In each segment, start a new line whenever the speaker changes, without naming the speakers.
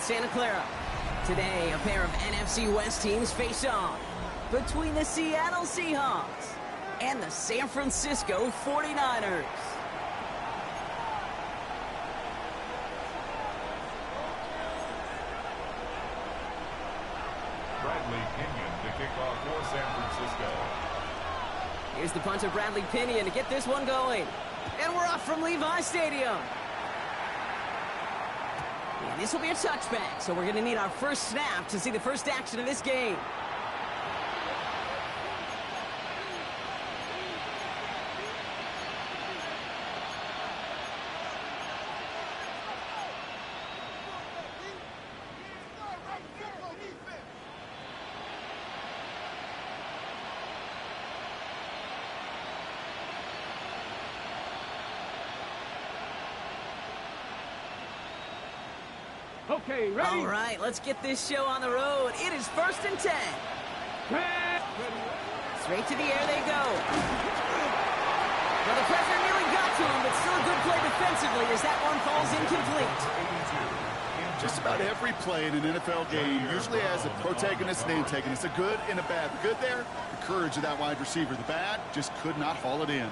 Santa Clara. Today, a pair of NFC West teams face off between the Seattle Seahawks and the San Francisco 49ers.
Bradley Pinion to kick off for San Francisco.
Here's the punter, Bradley Pinion, to get this one going. And we're off from Levi Stadium. And this will be a touchback, so we're going to need our first snap to see the first action of this game.
Okay, ready?
All right, let's get this show on the road. It is 1st and 10. Straight to the air they go. Well, the pressure nearly got to him, but still a good play defensively as that one falls incomplete.
Just about every play in an NFL game usually has a protagonist and antagonist, a good and a bad. The good there, the courage of that wide receiver. The bad, just could not haul it in.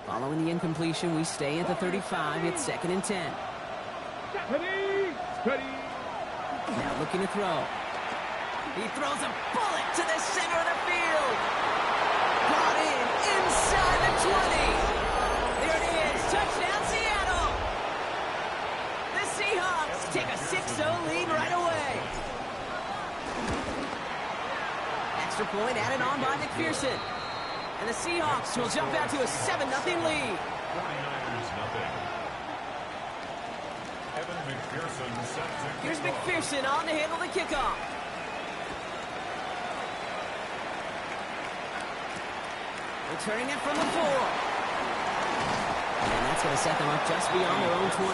Following the incompletion, we stay at the 35. It's 2nd and 10.
Ready? Ready?
Now looking to throw. He throws a bullet to the center of the field. Brought in inside the 20. There it is. Touchdown, Seattle. The Seahawks take a 6-0 lead right away. Extra point added on by McPherson. And the Seahawks will jump out to a 7-0 lead.
49ers nothing. Evan McPherson set to
Here's
kick off.
McPherson on to handle the kickoff. Returning it from the 4. And that's going to set them up just beyond their own 20.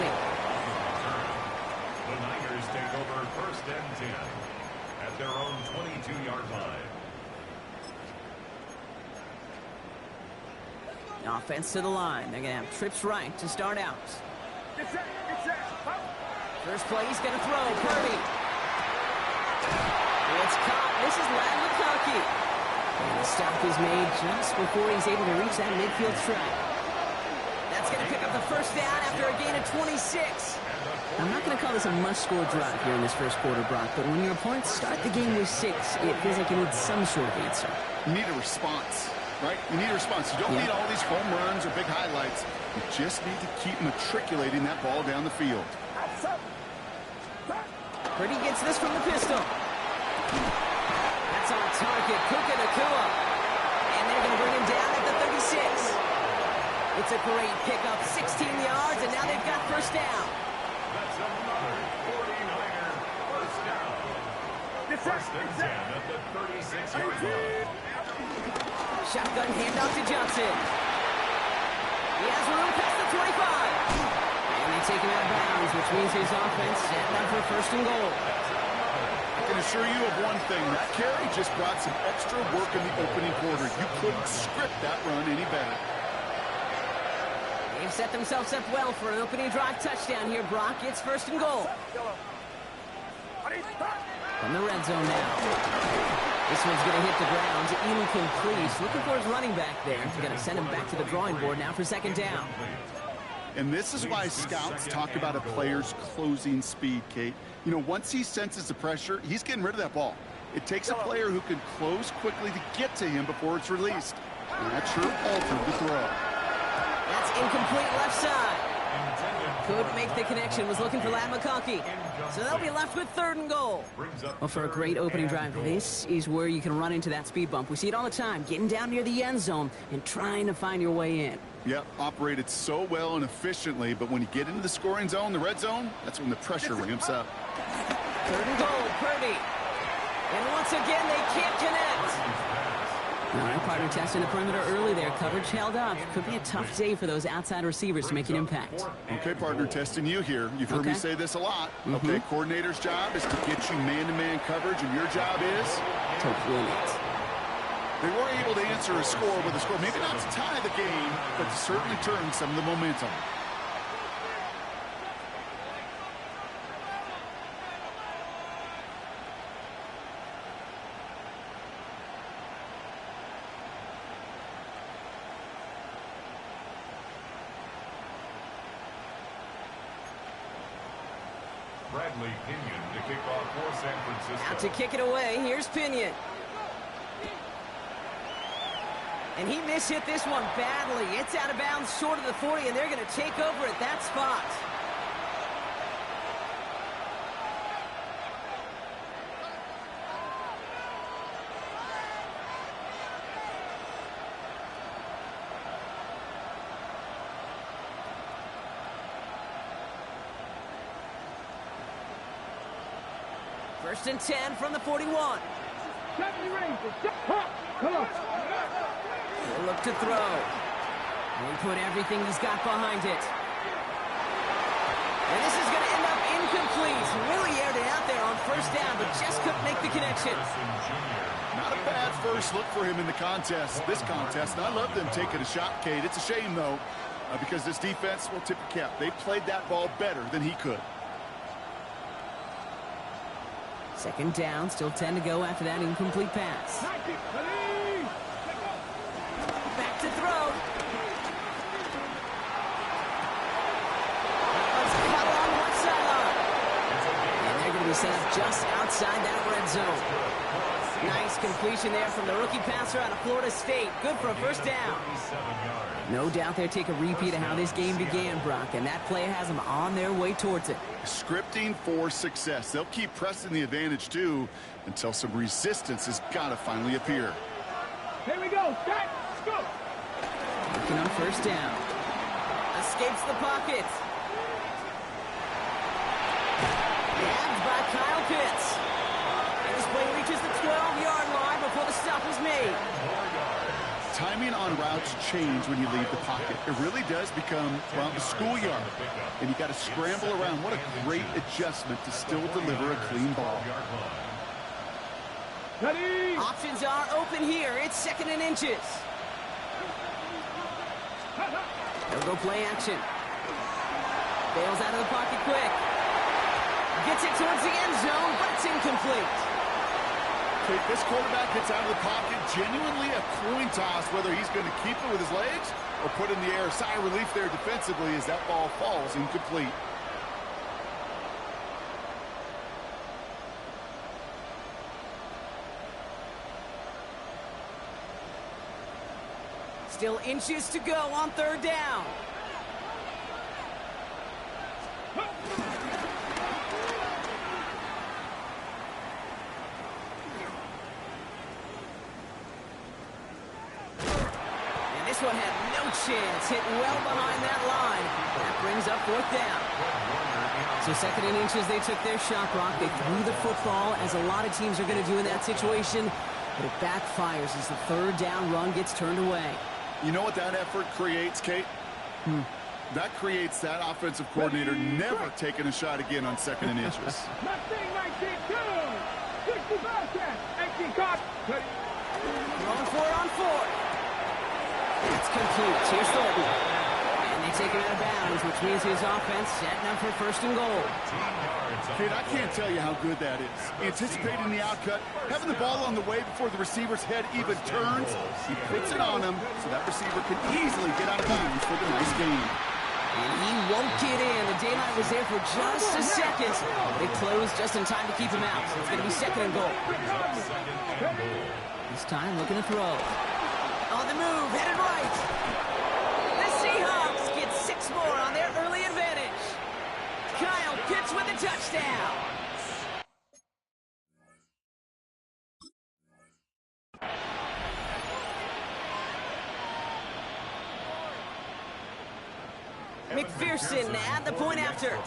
The Niners take over 1st and 10 at their own 22-yard line.
Offense to the line. They're going to have trips right to start out. First play, he's going to throw. Purdy. It's caught. This is Ladd McConkey. And the stop is made just before he's able to reach that midfield strike. That's going to pick up the first down after a gain of 26. I'm not going to call this a must-score drive here in this first quarter, Brock, but when your opponents start the game with 6, it feels like you need some sort of answer.
You need a response, right? You need a response. You don't need all these home runs or big highlights. You just need to keep matriculating that ball down the field.
Purdy gets this from the pistol. That's on target. Puka Nacua. And they're going to bring him down at the 36. It's a great pickup. 16 yards, and now they've got first down.
That's another 49er first down. 1st and 10 at the 36-yard line.
Shotgun handoff to Johnson. He has room past the 25. And they take him out of bounds, which means his offense set up for 1st and goal.
I can assure you of one thing. That carry just brought some extra work in the opening quarter. You couldn't script that run any better.
They've set themselves up well for an opening drive touchdown here, Brock. It's 1st and goal. From the red zone now. This one's going to hit the ground. Incomplete. Looking for his running back there. Going to send him back to the drawing board now for 2nd down.
And this is why scouts talk about a player's closing speed, Kate. You know, once he senses the pressure, he's getting rid of that ball. It takes a player who can close quickly to get to him before it's released. And that sure altered the throw.
That's incomplete left side. Couldn't make the connection. Was looking for Ladd McConkey. So they'll be left with 3rd and goal. Well, for a great opening drive, this is where you can run into that speed bump. We see it all the time. Getting down near the end zone and trying to find your way in.
Yep, operated so well and efficiently, but when you get into the scoring zone, the red zone, that's when the pressure ramps up.
3rd and goal, Purdy. And once again, they can't connect. All right, partner testing the perimeter early there. Coverage held up. Could be a tough day for those outside receivers to make an impact.
Okay, partner, testing you here. You've heard me say this a lot. Okay, coordinator's job is to get you man-to-man coverage, and your job is?
To win it.
They were able to answer a score with a score. Maybe not to tie the game, but to certainly turn some of the momentum.
Bradley Pinion to kick off for San Francisco.
Out to kick it away. Here's Pinion. And he mishit this one badly. It's out of bounds short of the 40, and they're going to take over at that spot. First and 10 from the 41.
Come on.
He'll look to throw. And he put everything he's got behind it. And this is going to end up incomplete. Really aired it out there on first down, but just couldn't make the connection.
Not a bad first look for him in the this contest. And I love them taking a shot, Kate. It's a shame, though, because this defense will tip the cap. They played that ball better than he could.
Second down, still 10 to go after that incomplete pass. Back to throw. Let's cut on one sideline. And they're going to be set up just outside that red zone. Nice completion there from the rookie passer out of Florida State. Good for a first down. No doubt they'll take a repeat of how this game began, Brock, and that play has them on their way towards it.
Scripting for success. They'll keep pressing the advantage, too, until some resistance has got to finally appear.
Here we go. Start. Let's go.
Looking on first down. Escapes the pocket. Grabbed by Kyle Pitts. And this play reaches the 12-yard line before the stop is made.
Timing on routes change when you leave the pocket. It really does become, well, the schoolyard. And you got to scramble around. What a great adjustment to still deliver a clean ball.
Ready.
Options are open here. It's second and inches. They'll go play action. Bails out of the pocket quick. Gets it towards the end zone, but it's incomplete.
This quarterback gets out of the pocket, genuinely a coin toss whether he's going to keep it with his legs or put in the air. Sigh of relief there defensively as that ball falls incomplete.
Still inches to go on third down. This one had no chance, hit well behind that line. That brings up fourth down. So second and inches, they took their shot, Brock. They threw the football, as a lot of teams are going to do in that situation. But it backfires as the third down run gets turned away.
You know what that effort creates, Kate? That creates that offensive coordinator never taking a shot again on second and inches.
Throwing for it on fourth. It's complete. Here's Thornton. And they take him out of bounds, which means his offense setting up for first and goal.
Kate, I can't tell you how good that is. Anticipating the outcut, having the ball on the way before the receiver's head even turns. He puts it on him so that receiver can easily get out of bounds for the nice gain.
And he won't get in. The daylight was there for just a second. They closed just in time to keep him out. So it's going to be second and goal. This time looking to throw. On the move, headed right. The Seahawks get 6 more on their early advantage. Kyle Pitts with a touchdown. McPherson at the point after.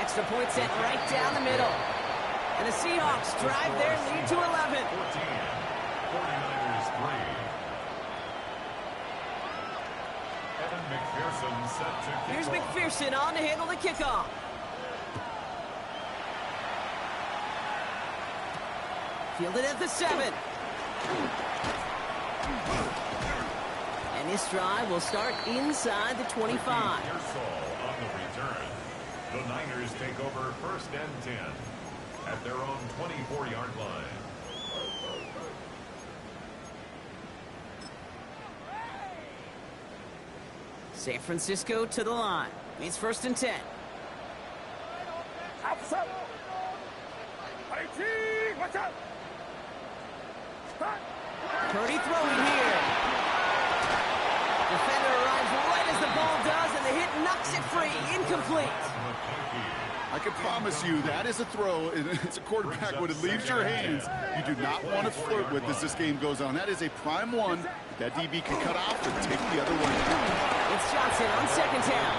Extra point set right down the middle. And the Seahawks drive their lead to 11.
49ers 3. Evan McPherson set to kick
Here's
off.
McPherson on to handle the kickoff. Fielded at the 7. And this drive will start inside the 25.
Pearsall on the return. The Niners take over 1st and 10 at their own 24-yard line.
San Francisco to the line. It's 1st and 10. Purdy throwing here. Defender arrives right as the ball does, and the hit knocks it free. Incomplete.
I can promise you that is a throw. It's a quarterback when it leaves your hands. You do not want to flirt with as this game goes on. That is a prime one that DB can cut off and take the other one.
It's Johnson on 2nd down.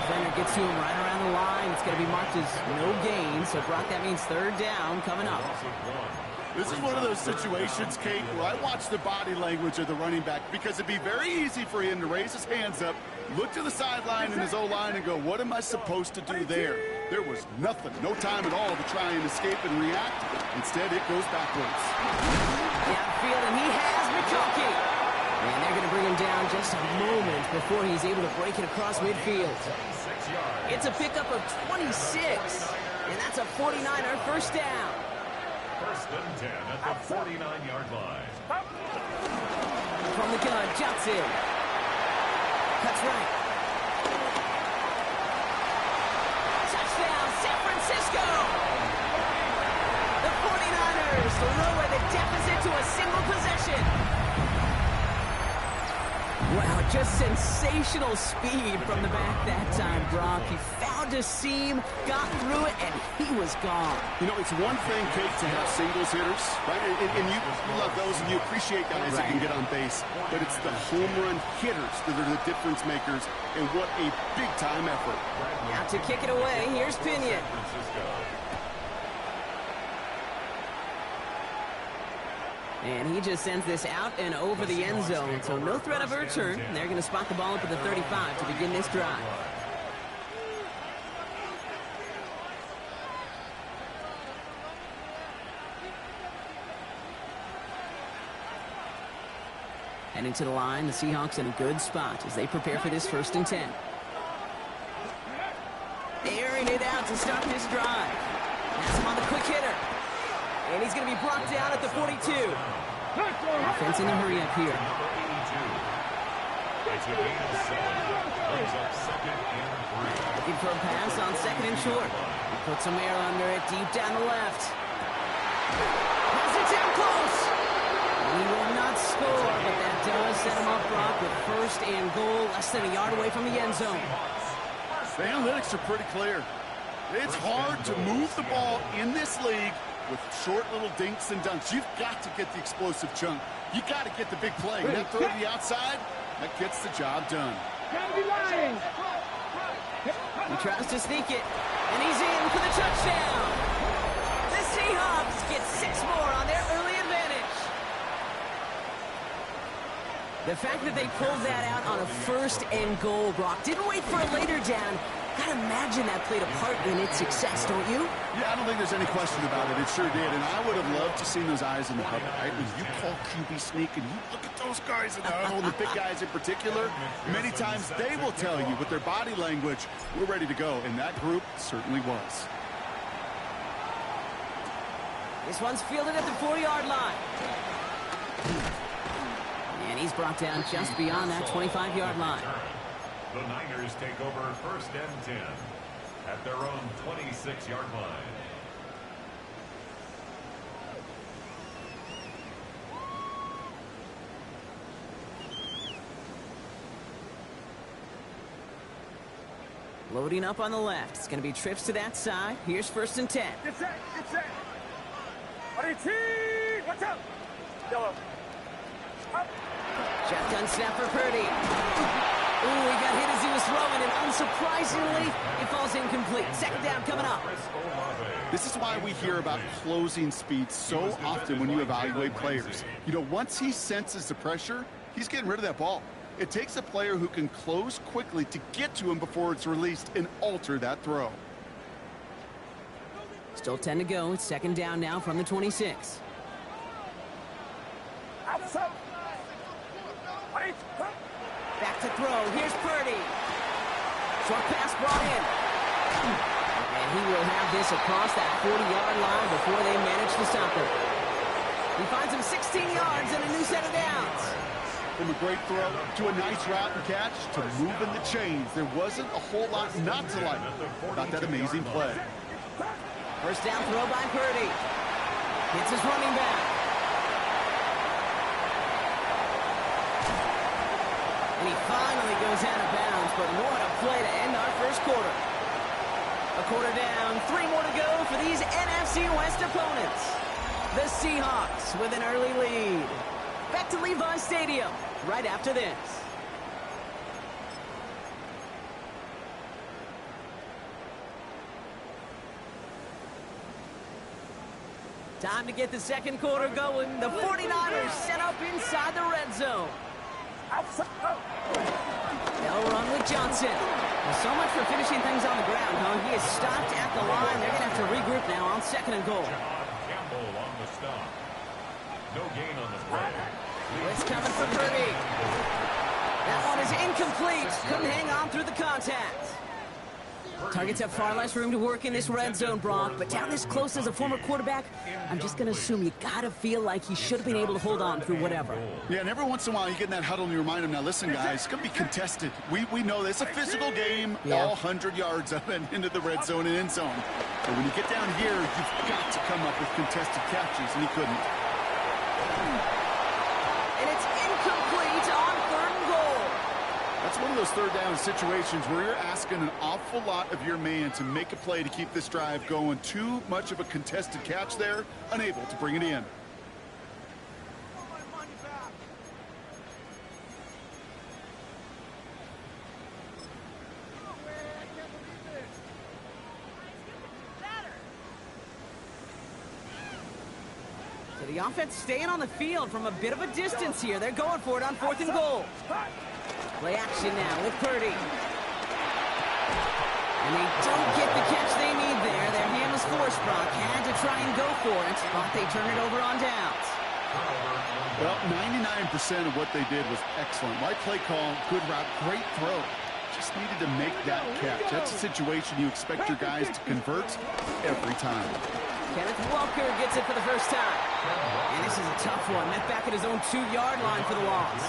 Defender gets to him right around the line. It's going to be marked as no gain. So, Brock, that means 3rd down coming up.
This is one of those situations, Kate, where I watch the body language of the running back because it'd be very easy for him to raise his hands up, look to the sideline in his O-line and go, what am I supposed to do there? There was nothing, no time at all to try and escape and react. Instead, it goes backwards.
Downfield, and he has McConkey. And they're going to bring him down just a moment before he's able to break it across midfield. It's a pickup of 26, and that's a 49er 1st down.
1st and 10 at the 49-yard line.
From the gun, Johnson. Cuts right. Touchdown, San Francisco! The 49ers lower the deficit to a single possession. Wow, just sensational speed from the back that time, Brock. He found a seam, got through it, and he was gone.
You know, it's one thing, Kate, to have singles hitters, right? And you love those, and you appreciate guys that can get on base. But it's the home run hitters that are the difference makers, and what a big-time effort.
Now to kick it away, here's Pinion. And he just sends this out and over the end zone. So no threat of a return. They're going to spot the ball up at the 35 to begin this drive. Heading to the line, the Seahawks in a good spot as they prepare for this 1st and 10. Airing it out to start this drive. That's him on the quick hitter. And he's going to be brought down at the 42. Offense in a hurry up here. Looking for a pass on 2nd and short. He puts some air under it deep down the left. Has it down close. He will not score, but that does set him up, Brock, with 1st and goal, less than a yard away from the end zone.
The analytics are pretty clear. It's hard to move the ball in this league with short little dinks and dunks. You've got to get the explosive chunk. You got to get the big play. And that throw to the outside, that gets the job done.
He tries to sneak it, and he's in for the touchdown. The Seahawks get 6 more on their early advantage. The fact that they pulled that out on a 1st and goal, Brock, didn't wait for a later down. Gotta imagine that played a part in its success, don't you?
Yeah, I don't think there's any question about it. It sure did. And I would have loved to see those eyes in the huddle, right? When you call QB sneak and you look at those guys in the huddle, and the big guys in particular, many times they will tell you with their body language, we're ready to go. And that group certainly was.
This one's fielded at the 4-yard line. And he's brought down just beyond that 25-yard line.
The Niners take over 1st and 10 at their own 26-yard line.
Loading up on the left. It's going to be trips to that side. Here's 1st and 10.
Get set, get set. Watch out. Yellow.
Shotgun snap for Purdy. Ooh, he got hit as he was throwing, and unsurprisingly, it falls incomplete. 2nd down coming up.
This is why we hear about closing speed so often when you evaluate players. You know, once he senses the pressure, he's getting rid of that ball. It takes a player who can close quickly to get to him before it's released and alter that throw.
Still 10 to go. It's 2nd down now from the 26. Back to throw. Here's Purdy. Short pass brought in. And he will have this across that 40-yard line before they manage to stop him. He finds him 16 yards and a new set of downs.
From a great throw to a nice route and catch to moving the chains, there wasn't a whole lot not to like about that amazing play.
First down throw by Purdy. Hits his running back. And he finally goes out of bounds, but what a play to end our first quarter. A quarter down, 3 more to go for these NFC West opponents. The Seahawks with an early lead. Back to Levi Stadium right after this. Time to get the second quarter going. The 49ers set up inside the red zone. They'll run with Johnson. Well, so much for finishing things on the ground, huh? He is stopped at the line. They're going to have to regroup now on 2nd and goal.
Campbell on the stop. No gain on the play.
Blitz coming for Purdy. That one is incomplete. Couldn't hang on through the contact. Targets have far less room to work in this red zone, Brock, but down this close as a former quarterback, I'm just going to assume you got to feel like he should have been able to hold on through whatever.
Yeah, and every once in a while you get in that huddle and you remind him, now listen, guys, it's going to be contested. We know this. It's a physical game, all 100 yards up and into the red zone and end zone. But when you get down here, you've got to come up with contested catches, and he couldn't.
And it's incomplete on 3rd and goal.
That's one of those third down situations where you're asking an awful lot of your man to make a play to keep this drive going. Too much of a contested catch there, unable to bring it in.
So the offense staying on the field from a bit of a distance here. They're going for it on 4th and goal. Play action now with Purdy. And they don't get the catch they need there. Their hand was forced, Brock. Had to try and go for it, but they turn it over on downs.
Well, 99% of what they did was excellent. Right play call, good route, great throw. Just needed to make that catch. That's a situation you expect your guys to convert every time.
Kenneth Walker gets it for the first time. And this is a tough one. Met back at his own 2-yard line for the loss.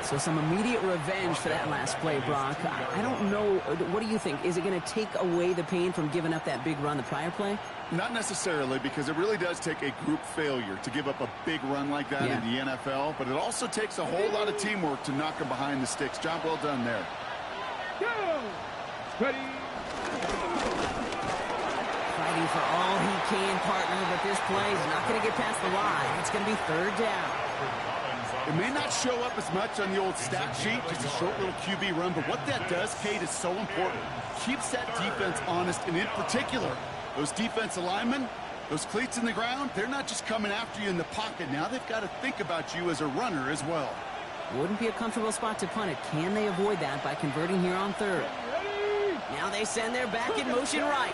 So some immediate revenge for that last play, Brock. I don't know. What do you think? Is it going to take away the pain from giving up that big run the prior play?
Not necessarily, because it really does take a group failure to give up a big run like that in the NFL. But it also takes a whole lot of teamwork to knock them behind the sticks. Job well done there.
Ready.
Fighting for all he can, partner, but this play is not going to get past the line. It's going to be 3rd down.
It may not show up as much on the old stat sheet, just a short little QB run, but what that does, Kate, is so important. Keeps that defense honest, and in particular, those defensive linemen, those cleats in the ground, they're not just coming after you in the pocket. Now they've got to think about you as a runner as well.
Wouldn't be a comfortable spot to punt it. Can they avoid that by converting here on 3rd? Now they send their back in motion right.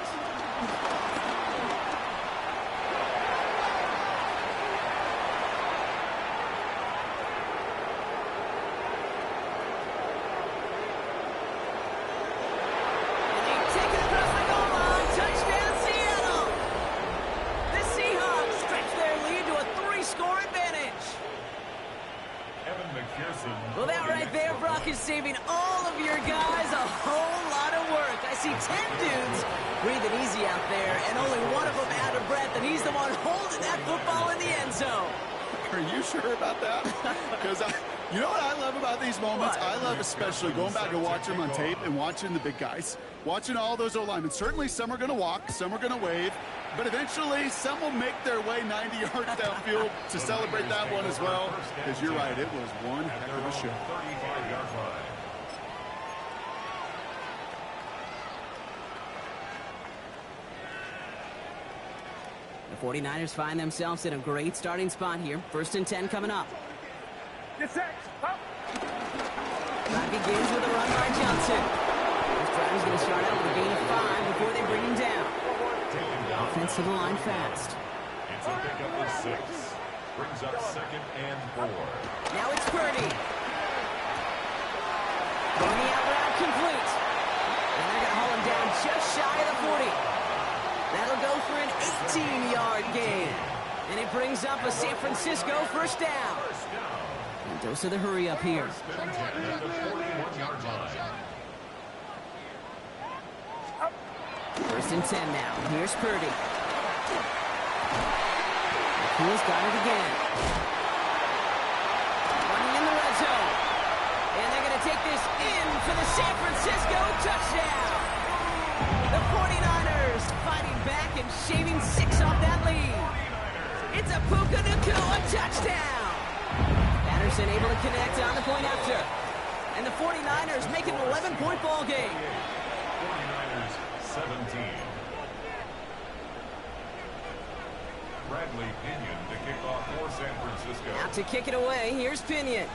Well, that right there, Brock, is saving all of your guys a whole lot of work. I see 10 dudes breathing easy out there, and only one of them out of breath, and he's the one holding that football in the end zone.
Are you sure about that? Because you know what I love about these moments? I love especially going back and watching them on tape and watching the big guys. Watching all those O-linemen. Certainly some are going to walk, some are going to wave, but eventually some will make their way 90 yards downfield to celebrate that one as well. Because you're right, it was one heck of a show.
35-yard line.
The 49ers find themselves in a great starting spot here. 1st and 10 coming up. Drive begins with a run by Johnson. This drive is going to start out with a gain of 5 before they bring him down. Offense to the line fast.
It's a pickup of 6. Brings up 2nd and 4.
Now it's Purdy. Going the out route complete. And they're going to haul him down just shy of the 40. That'll go for an 18-yard gain. And it brings up a San Francisco first down. And dose of the hurry up here.
First and 10 at the 41-yard line.
First and 10 now. Here's Purdy. McCool's got it again. Running in the red zone. And they're going to take this in for the San Francisco touchdown. The 49ers fighting back and shaving 6 off that lead. It's a Puka Nacua touchdown. Patterson able to connect on the point after. And the 49ers make it an 11-point ball game.
49ers 17. Bradley Pinion to kick off for San Francisco.
Out to kick it away, here's Pinion.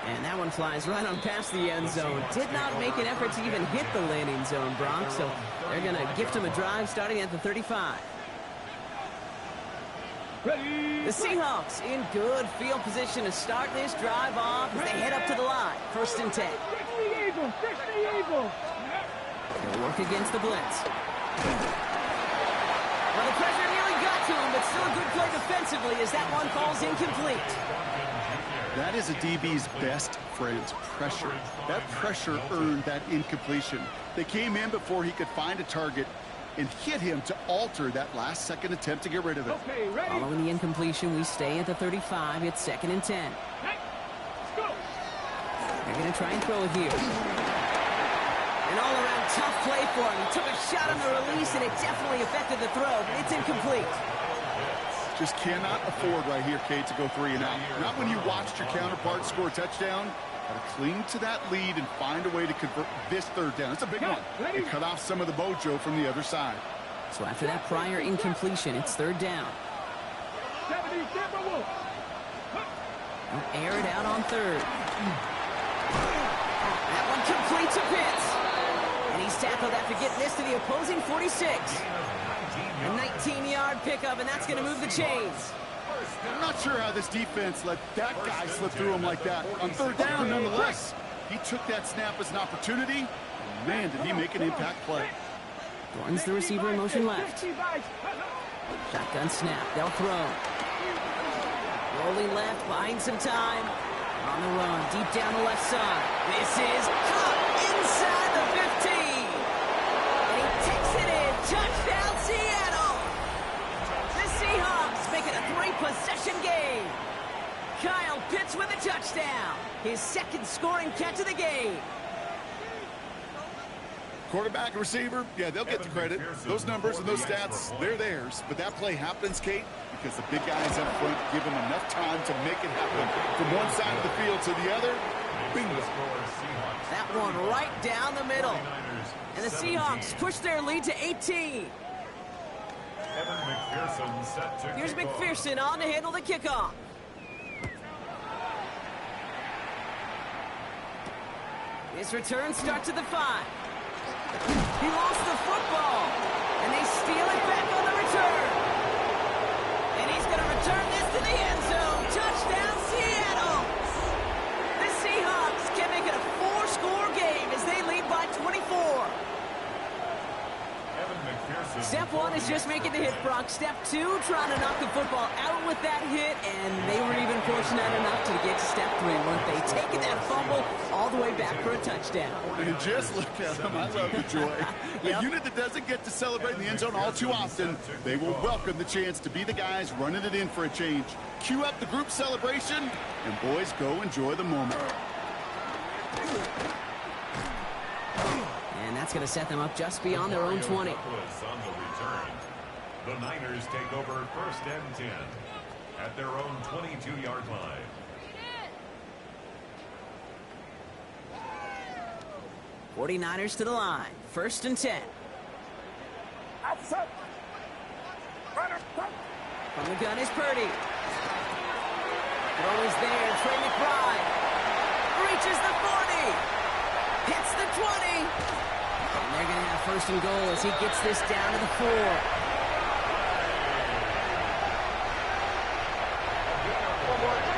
And that one flies right on past the end zone. Did not make an effort to even hit the landing zone, Bronx. So they're going to gift him a drive starting at the 35. The Seahawks in good field position to start this drive off as they head up to the line. First and 10. They'll work against the blitz. Well, the pressure nearly got to him, but still a good play defensively as that one falls incomplete.
That is a DB's best friend, pressure. That pressure earned that incompletion. They came in before he could find a target and hit him to alter that last-second attempt to get rid of it.
Okay, ready?
Following the incompletion, we stay at the 35. It's 2nd and 10. They're going to try and throw it here. An all-around tough play for him. He took a shot on the release, and it definitely affected the throw, but it's incomplete.
Just cannot afford right here, Kate, to go 3 and out. Not when you watched your counterpart score a touchdown. Got to cling to that lead and find a way to convert this 3rd down. It's a big one. And cut off some of the mojo from the other side.
So after that prior incompletion, it's 3rd down. They'll air it out on 3rd. That one complete to Pitts. And he's tackled after getting this to the opposing 46. A 19-yard pickup, and that's going to move the chains.
I'm not sure how this defense let that guy slip through him like that. On 3rd down, nonetheless, he took that snap as an opportunity. And man, did he make an impact play.
Runs the receiver in motion left. Shotgun snap. They'll throw. Rolling left, buying some time. On the run, deep down the left side. This is caught inside the 15. And he takes it in. Touchdown, Seattle. The Seahawks make it a 3-possession game. Kyle Pitts with a touchdown. His 2nd scoring catch of the game.
Quarterback and receiver, yeah, they'll get the credit. Those numbers and those stats, they're theirs. But that play happens, Kate, because the big guys up front give them enough time to make it happen. From one side of the field to the other, bingo.
That one right down the middle. And the Seahawks push their lead to 18. Here's McPherson on to handle the kickoff. His return starts at the 5. He lost the football, and they steal it back on the return. And he's going to return this to the end zone. Touchdown, Seattle. The Seahawks can make it a 4-score game as they lead by 24. Step 1 is just making the hit, Brock. Step 2, trying to knock the football out with that hit, and they were even fortunate enough to get to step 3, weren't they? Taking that fumble all the way back for a touchdown.
And just look at them. I love the joy. A unit that doesn't get to celebrate in the end zone all too often, they will welcome the chance to be the guys running it in for a change. Cue up the group celebration, and boys, go enjoy the moment.
And that's going to set them up just beyond their own 20.
The Niners take over 1st and 10 at their own 22-yard line.
'49ers to the line. 1st and 10. From the gun is Purdy. Throw is there. Trey McBride reaches the 40. Hits the 20. And they're going to have first and goal as he gets this down to the 4.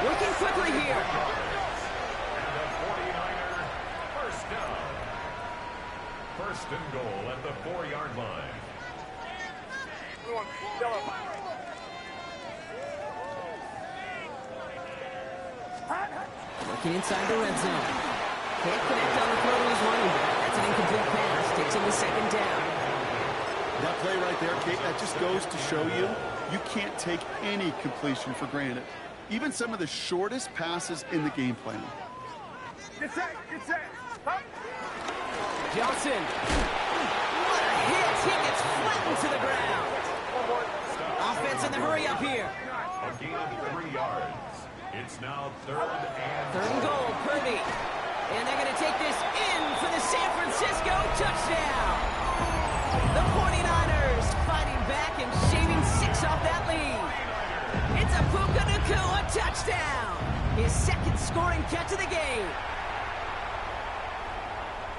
Working quickly here.
And the 49er, first down. First and goal at the 4-yard line.
Working inside the red zone. Can't connect on the throw to his running back. That's an incomplete pass. Takes him the second down.
That play right there, Kate, that just goes to show you, you can't take any completion for granted. Even some of the shortest passes in the game plan.
Get set. Up.
Johnson. What a hit. He gets flattened to the ground. Offense in the hurry up here.
A gain of 3 yards. It's now third
Third and goal, Purdy. And they're going to take this in for the San Francisco touchdown. The 49ers fighting back and shaving 6 off that lead. It's a Puka Nacua touchdown. His second scoring catch of the game.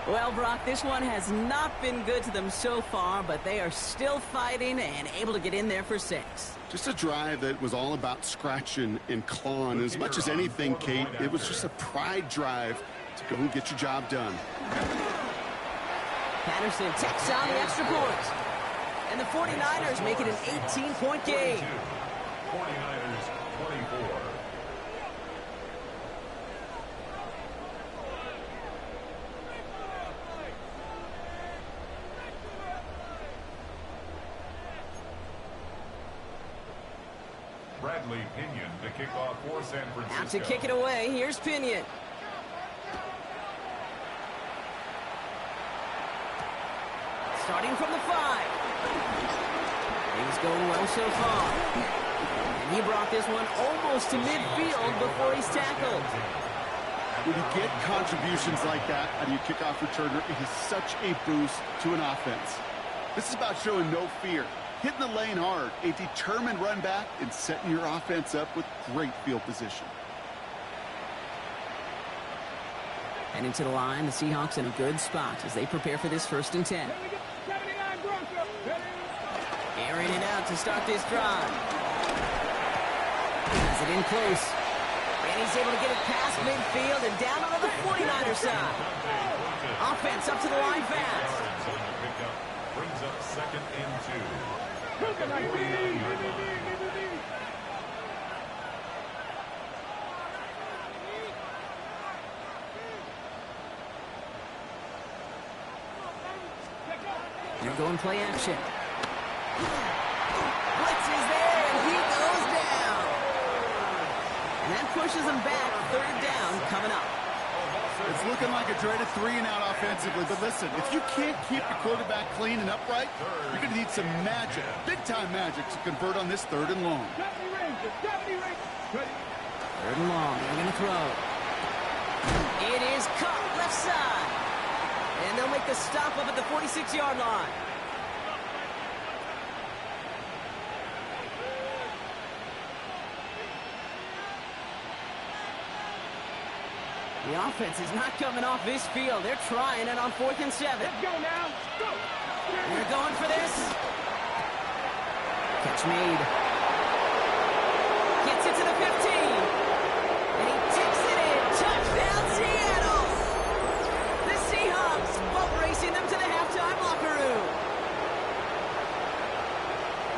Well, Brock, this one has not been good to them so far, but they are still fighting and able to get in there for 6.
Just a drive that was all about scratching and clawing. As much as anything, Kate, it was just a pride drive to go and get your job done.
Patterson takes on the extra point. And the 49ers make it an 18-point game.
49ers 24. Bradley Pinion to kick off for San Francisco.
Out to kick it away. Here's Pinion. Starting from the 5. He's going well so far. And he brought this one almost to midfield before he's tackled.
When you get contributions like that out of your kickoff returner, it is such a boost to an offense. This is about showing no fear, hitting the lane hard, a determined run back, and setting your offense up with great field position.
And into the line, the Seahawks in a good spot as they prepare for this 1st and 10. Airing it out to start this drive. Has it in close. And he's able to get it past midfield and down onto the 49er side. Offense up to the line fast.
Brings up 2nd and 2.
They're going play action. Blitz is there, and he goes down. And that pushes him back. 3rd down coming up.
It's looking like a dreaded 3-and-out offensively, but listen, if you can't keep your quarterback clean and upright, you're going to need some magic, big-time magic, to convert on this 3rd and long.
3rd and long. They're going to throw. It is caught left side. And they'll make the stop up at the 46-yard line. The offense is not coming off this field. They're trying it on 4th and 7.
Let's go now. Go.
They're going for this. Catch made. Gets it to the 15. And he takes it in. Touchdown, Seattle. The Seahawks boat racing them to the halftime locker room.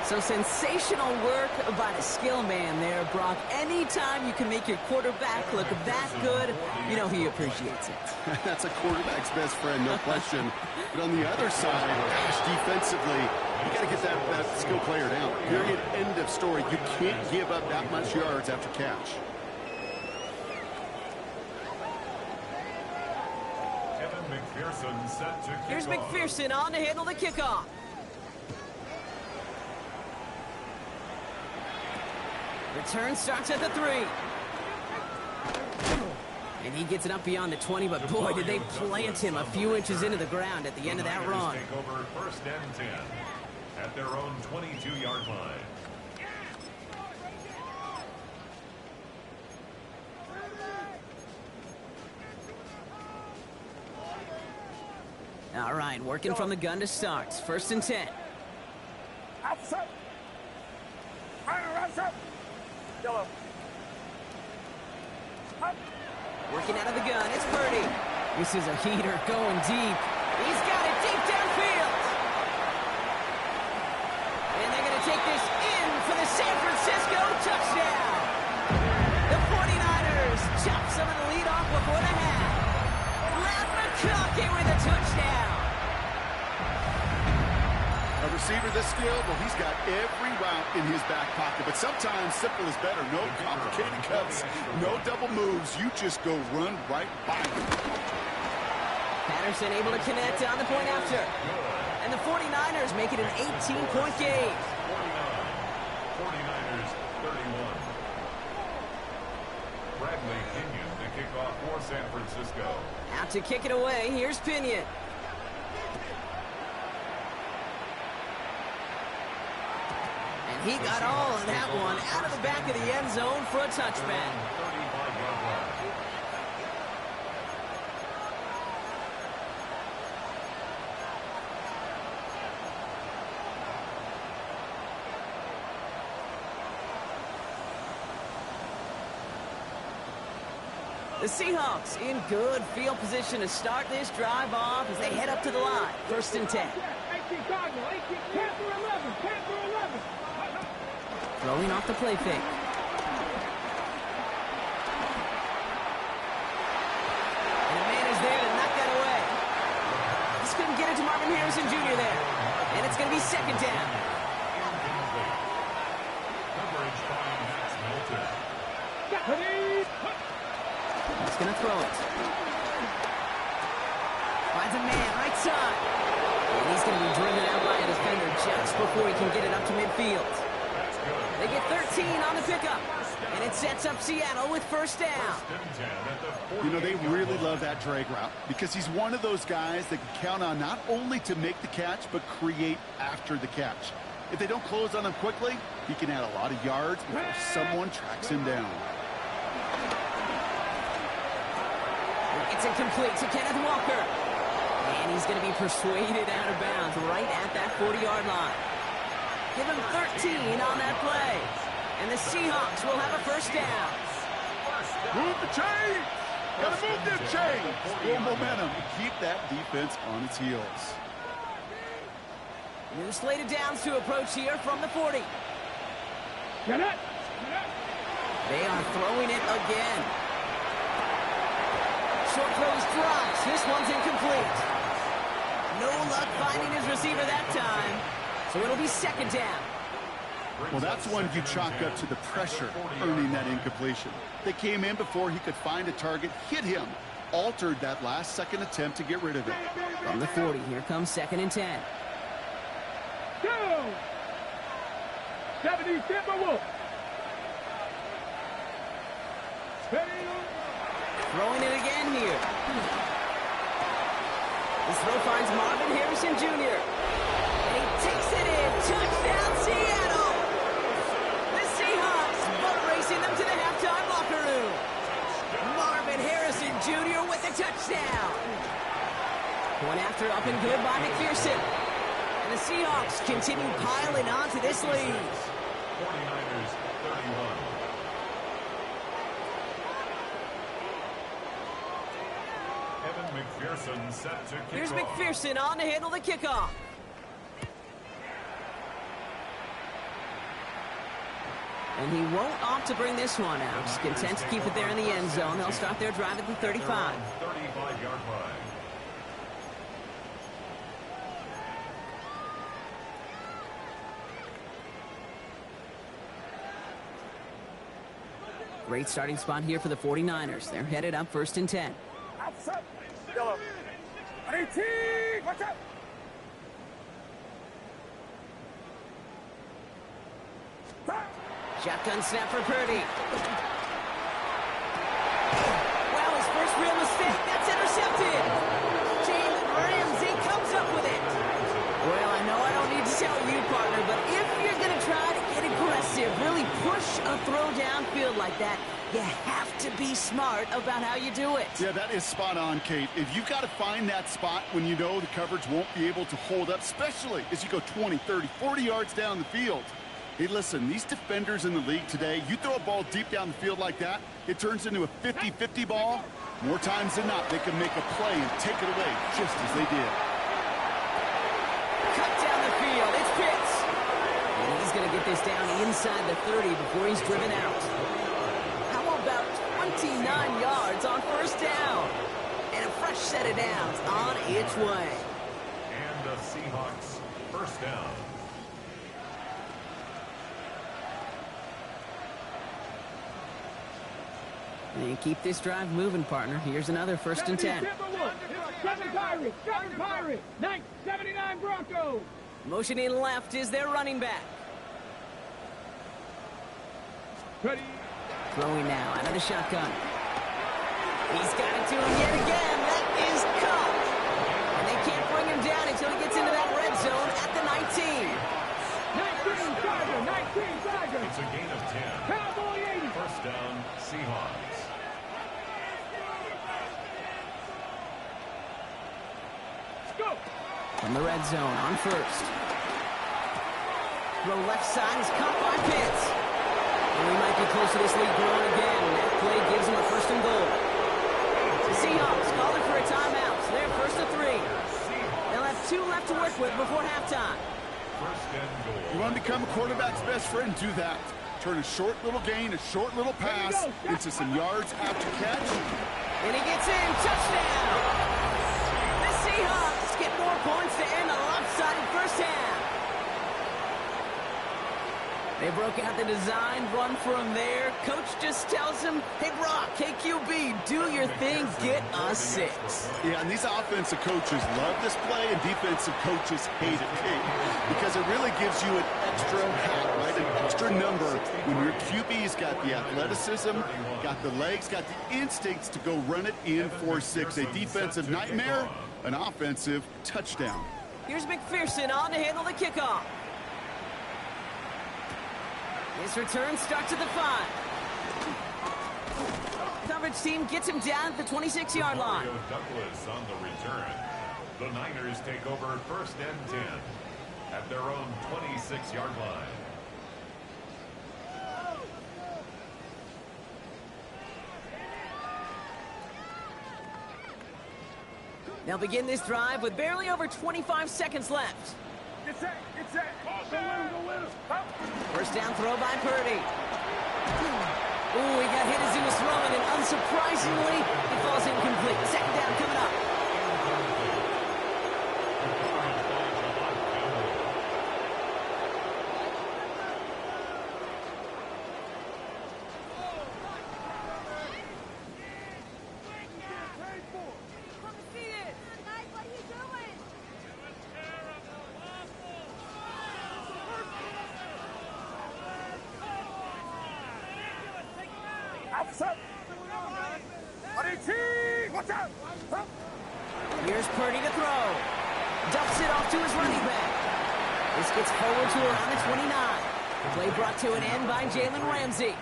So sensational work by the skill man there, Brock. Anytime you can make your quarterback look that good, you know he appreciates it.
That's a quarterback's best friend, no question. But on the other side, gosh, defensively, you got to get that skill player down. Period. End of story. You can't give up that much yards after catch.
Kevin McPherson set to kick
Here's
off.
McPherson on to handle the kickoff. Return starts at the 3. And he gets it up beyond the 20, but boy, did they plant him a few inches into the ground at the end of that run.
Take over 1st and 10 at their own 22-yard line.
All right, working from the gun to start. 1st and 10.
Outside. Outside. Yellow. Up.
Working out of the gun, it's Purdy. This is a heater going deep. He's got it deep downfield. And they're going to take this in for the San Francisco touchdown. The 49ers chop some of the lead off before the half. Ladd McConkey with a touchdown.
A receiver this skilled, well, he's got every route in his back pocket. But sometimes simple is better. No complicated cuts, no double moves. You just go run right by him.
Patterson able to connect on the point after. And the 49ers make it an 18-point game.
49ers 31. Bradley Pinion to kick off for San Francisco.
Out to kick it away, here's Pinion. And he got all of that one out of the back of the end zone for a touchback.
35-yard line.
The Seahawks in good field position to start this drive off as they head up to the line. 1st and 10.
18 Cardinal, 18, 10 through 11, 10 through 11.
Throwing off the play fake. And a man is there to knock that away. Just couldn't get it to Marvin Harrison Jr. there. And it's going to be 2nd down.
Coverage by Max Milton.
He's going to throw it. Finds a man, right side. And he's going to be driven out by a defender just before he can get it up to midfield. They get 13 on the pickup. And it sets up Seattle with 1st down.
You know, they really love that drag route because he's one of those guys that can count on not only to make the catch, but create after the catch. If they don't close on him quickly, he can add a lot of yards before someone tracks him down.
It's incomplete to Kenneth Walker. And he's going to be persuaded out of bounds right at that 40-yard line. Give him 13 on that play. And the Seahawks will have a 1st down.
Move the chains! Gotta move them chains! Full momentum to keep that defense on its heels.
New slated downs to approach here from the 40.
Get it!
They are throwing it again. Short throws drops. This one's incomplete. No luck finding his receiver that time. So it'll be 2nd down.
Well, that's one you chalk up to the pressure earning that incompletion. They came in before he could find a target, hit him, altered that last-second attempt to get rid of it.
From the 40, here comes 2nd and 10.
Go! 70, Timberwolf.
Throwing it again here. This throw finds Marvin Harrison Jr. And he takes it in. Touchdown, Seattle! The Seahawks boat racing them to the halftime locker room. Marvin Harrison Jr. with the touchdown. One after up and good by McPherson. And the Seahawks continue piling on to this lead.
49ers 31. Evan McPherson set to kick
Here's
off.
McPherson on to handle the kickoff. And he won't opt to bring this one out. Just content to keep it there in the end zone. They'll start their drive at the 35.
35-yard line.
Great starting spot here for the 49ers. They're headed up 1st and 10.
Outside. Yellow. 18. Watch out.
Shotgun snap for Purdy. Well, his first real mistake. That's intercepted. Jalen Ramsey comes up with it. Well, I know I don't need to tell you, partner, but if you're going to try to get aggressive aggressive, really push a throw downfield like that, you have to be smart about how you do it.
Yeah, that is spot on, Kate. If you've got to find that spot when you know the coverage won't be able to hold up, especially as you go 20, 30, 40 yards down the field. Hey, listen, these defenders in the league today, you throw a ball deep down the field like that, it turns into a 50-50 ball. More times than not, they can make a play and take it away just as they did.
Cut down the field. It's Pitts. And he's going to get this down inside the 30 before he's driven out. How about 29 yards on first down? And a fresh set of downs on its way.
And the Seahawks first down.
And keep this drive moving, partner. Here's another 1st and 10.
7 Pirates, 79 Broncos.
Motioning left is their running back.
Ready.
Throwing now out of the shotgun. He's got it to him yet again. That is caught. And they can't bring him down until he gets into that red zone at the 19.
19 Tiger.
It's a gain of 10.
Cowboy 80.
First down, Seahawks.
Go.
From the red zone on first. Throw left side is caught by Pitts. And we might be close to this lead growing again. That play gives them a 1st and goal. The Seahawks calling for a timeout. So they're 1st and 3. They'll have 2 left to work with before halftime.
First and goal.
You want to become a quarterback's best friend, do that. Turn a short little gain, a short little pass into some yards after catch.
And he gets in. Touchdown. The Seahawks get more points to end a lopsided first half. They broke out the design run for him there. Coach just tells him, hey, Brock, KQB, do your thing, get a 6.
Yeah, and these offensive coaches love this play, and defensive coaches hate it, because it really gives you an extra hat, right? An extra number when your QB's got the athleticism, got the legs, got the instincts to go run it in for 6. A defensive nightmare, an offensive touchdown.
Here's McPherson on to handle the kickoff. His return starts at the 5. Coverage team gets him down at the 26-yard line.
Mario Douglas on the return. The Niners take over 1st and 10 at their own 26-yard line.
They'll begin this drive with barely over 25 seconds left.
It's set. Go win.
First down throw by Purdy. Ooh, he got hit as he was throwing, and unsurprisingly, he falls incomplete. 2nd down coming up. Here's Purdy to throw. Ducks it off to his running back. This gets forward to around the 29. Play brought to an end by Jalen Ramsey.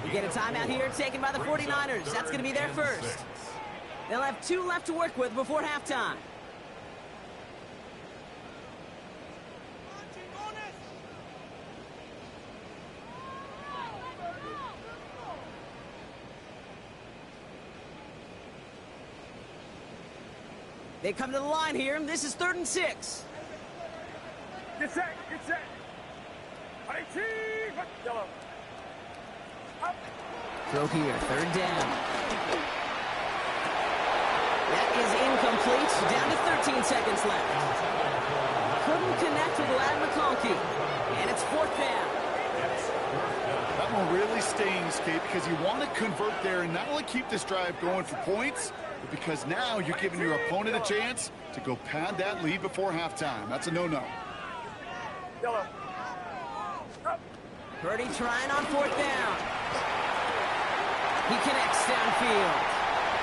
We get a timeout here taken by the 49ers. That's going to be their first. They'll have 2 left to work with before halftime. They come to the line here, and this is 3rd and 6.
Get set.
Throw here, 3rd down. That is incomplete. Down to 13 seconds left. Couldn't connect with Ladd McConkey. And it's 4th down.
That one really stings, Kate, because you want to convert there and not only keep this drive going for points, but because now you're giving your opponent a chance to go pad that lead before halftime. That's a no-no.
Purdy trying on 4th down. He connects downfield.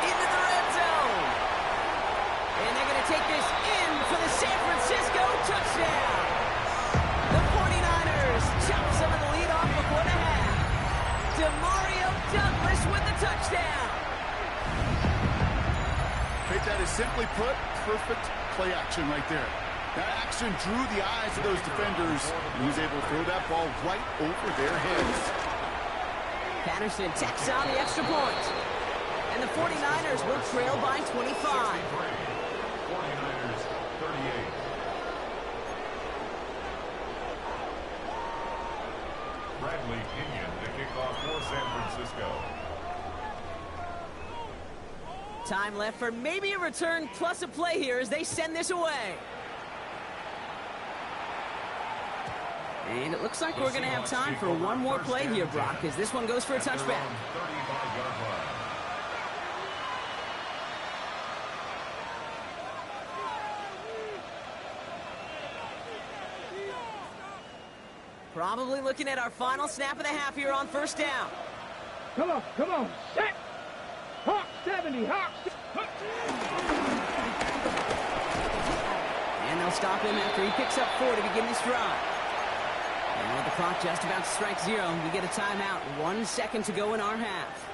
Into the red zone. And they're going to take this in for the San Francisco touchdown. The 49ers chop some of the lead Demario Douglas with the touchdown.
Okay, that is simply put, perfect play action right there. That action drew the eyes of those defenders, and he was able to throw that ball right over their heads.
Patterson tacks on the extra point. And the 49ers will trail by 25.
49ers 38. Bradley Pinion to kick off for San Francisco.
Time left for maybe a return plus a play here as they send this away. And it looks like we're going to have time for one more play here, Brock, as this one goes for a touchback.
35-yard line.
Probably looking at our final snap of the half here on first down.
Come on, set. Hawk 70, Hawk.
And they'll stop him after he picks up 4 to begin this drive. And with the clock just about to strike 0, we get a timeout. 1 second to go in our half.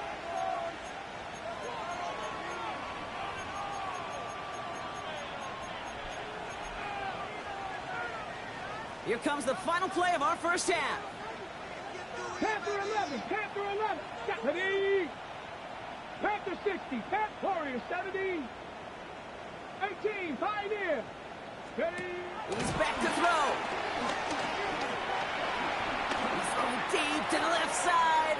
Here comes the final play of our first half.
Panther 11, Panther 11. Ready. Panther 60, Panther Warrior 70. 18, Pioneer. Ready.
He's back to throw. He's throwing deep to the left side.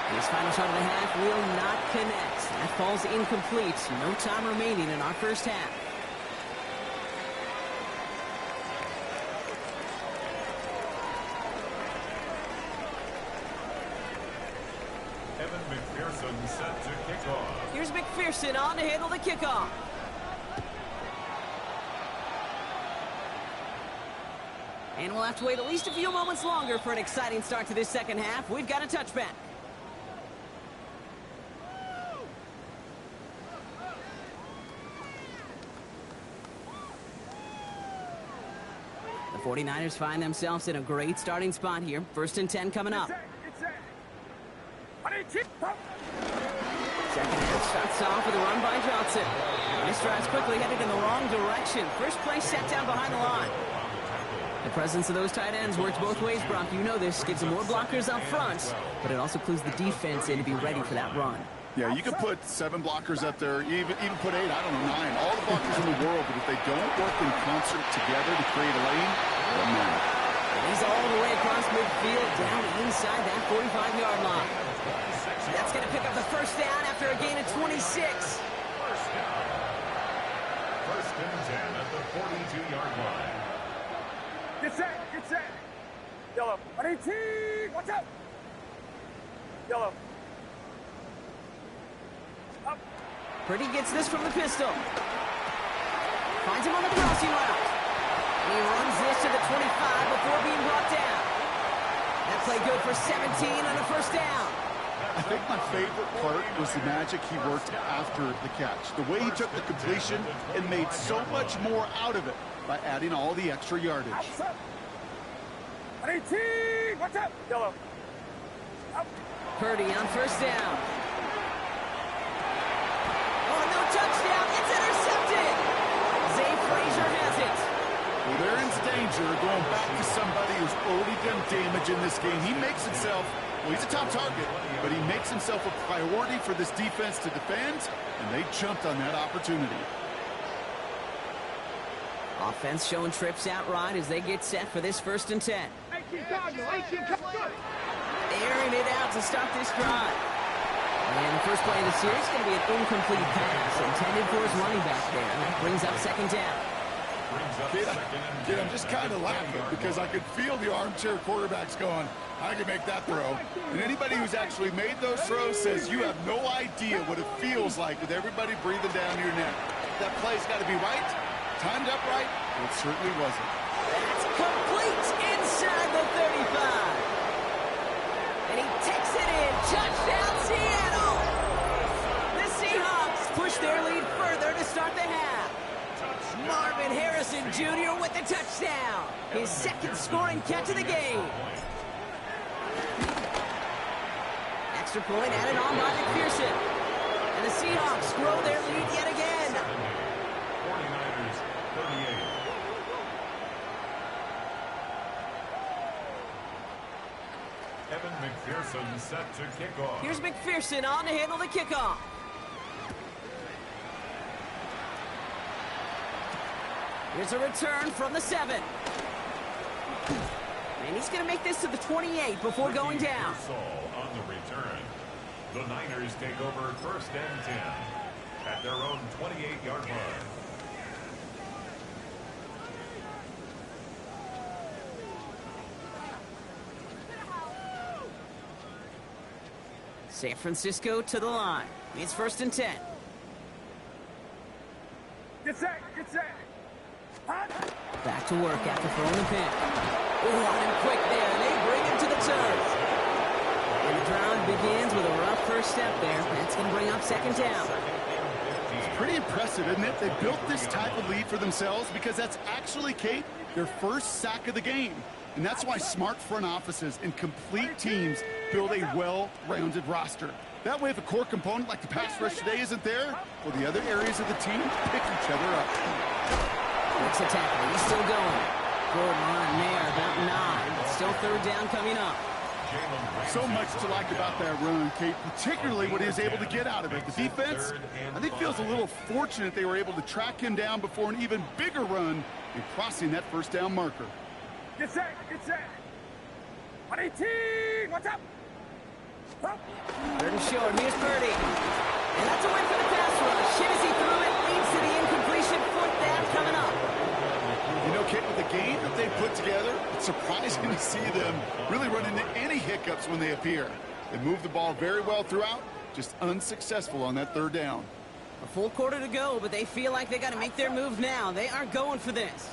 And his final shot of the half will not connect. That falls incomplete. No time remaining in our first half.
Evan McPherson set to kick off.
Here's McPherson on to handle the kickoff. And we'll have to wait at least a few moments longer for an exciting start to this second half. We've got a touchback. The 49ers find themselves in a great starting spot here. 1st and 10 coming up. Second half starts off with a run by Johnson. This drive's quickly headed in the wrong direction. First play set down behind the line. The presence of those tight ends works both ways, Brock. You know this. Gives them more blockers up front, but it also clues the defense in to be ready for that run.
Yeah, you can put 7 blockers up there, even put 8, I don't know, 9. All the blockers in the world, but if they don't work in concert together to create a lane, they're men.
And he's all the way across midfield, down inside that 45-yard line. That's going to pick up the first down after a gain of 26.
First down. 1st and 10 at the 42-yard line.
Get set. Yellow. 18, watch out. Yellow. Up.
Purdy gets this from the pistol. Finds him on the crossing route. And he runs this to the 25 before being brought down. That play good for 17 on a first down.
I think my favorite part was the magic he worked after the catch. The way he took the completion and made so much more out of it by adding all the extra yardage.
18, watch out. Yellow. Up.
Purdy on first down. Oh, no touchdown. It's intercepted. Zay Frazier has it.
Well, they're in danger going back to somebody who's already done damage in this game. He makes himself, well, he's a top target, but he makes himself a priority for this defense to defend, and they jumped on that opportunity.
Offense showing trips out right as they get set for this 1st and 10. Airing it out to start this drive. And the first play of the series is going to be an incomplete pass intended for his running back there. And that brings up 2nd down.
Kid, I'm just kind of laughing because I could feel the armchair quarterbacks going, I can make that throw. And anybody who's actually made those throws says you have no idea what it feels like with everybody breathing down your neck. That play's got to be right, timed up right. It certainly wasn't.
That's complete inside the 35. And he takes it in. Touchdown, Seattle. The Seahawks push their lead further to start the half. Marvin Harrison Jr. with the touchdown. His 2nd scoring catch of the game. Extra point added on by McPherson. And the Seahawks grow their lead yet again.
49ers 38. Evan McPherson set to kick off.
Here's McPherson on to handle the kickoff. Here's a return from the 7. And he's going to make this to the 28 before going down.
On the return. The Niners take over 1st and 10 at their own 28-yard line.
San Francisco to the line. It's 1st and 10.
Get set, get set.
Back to work after throwing the pick. Oh, and quick there. They bring him to the turf. And the drive begins with a rough first step there. That's going to bring up 2nd down.
It's pretty impressive, isn't it? They built this type of lead for themselves because that's actually, Kate, their first sack of the game. And that's why smart front offices and complete teams build a well-rounded roster. That way, if a core component like the pass rush today isn't there, well, the other areas of the team pick each other up.
Breaks a tackle. He's still going. Good line there, about 9. But still 3rd down coming up.
So much to like about that run, Kate, particularly what he was able to get out of it. The defense, I think, feels a little fortunate they were able to track him down before an even bigger run and crossing that 1st down marker.
Get set, get set. 118, what's up? Up.
3rd and short. Here's Purdy. And that's a win for the pass rush. Shinsey threw it, leads to the incompletion. 4th down coming up.
You know, Kate, with the game that they put together, it's surprising to see them really run into any hiccups when they appear. They move the ball very well throughout, just unsuccessful on that 3rd down.
A full quarter to go, but they feel like they got to make their move now. They are going for this.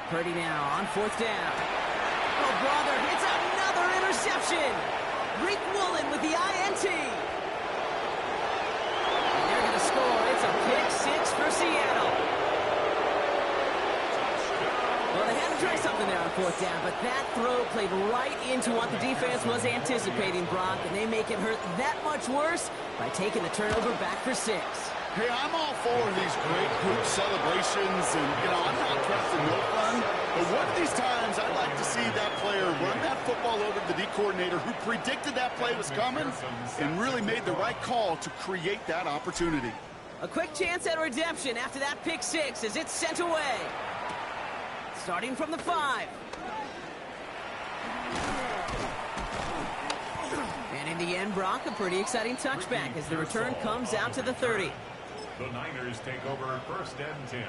Purdy now on 4th down. Oh, brother, it's another interception. Rick Woolen with the INT. And they're going to score. It's a pick 6 for Seattle. Well, they had to try something there on 4th down, but that throw played right into what the defense was anticipating, Brock, and they make it hurt that much worse by taking the turnover back for 6.
Hey, I'm all for these great group celebrations, and, you know, I'm not trusting no fun, but one of these times I'd like to see that player run that football over to the D coordinator who predicted that play was coming and really made the right call to create that opportunity.
A quick chance at redemption after that pick 6 as it's sent away. Starting from the 5. And in the end, Brock, a pretty exciting touchback as the return comes out to the 30.
The Niners take over 1st and 10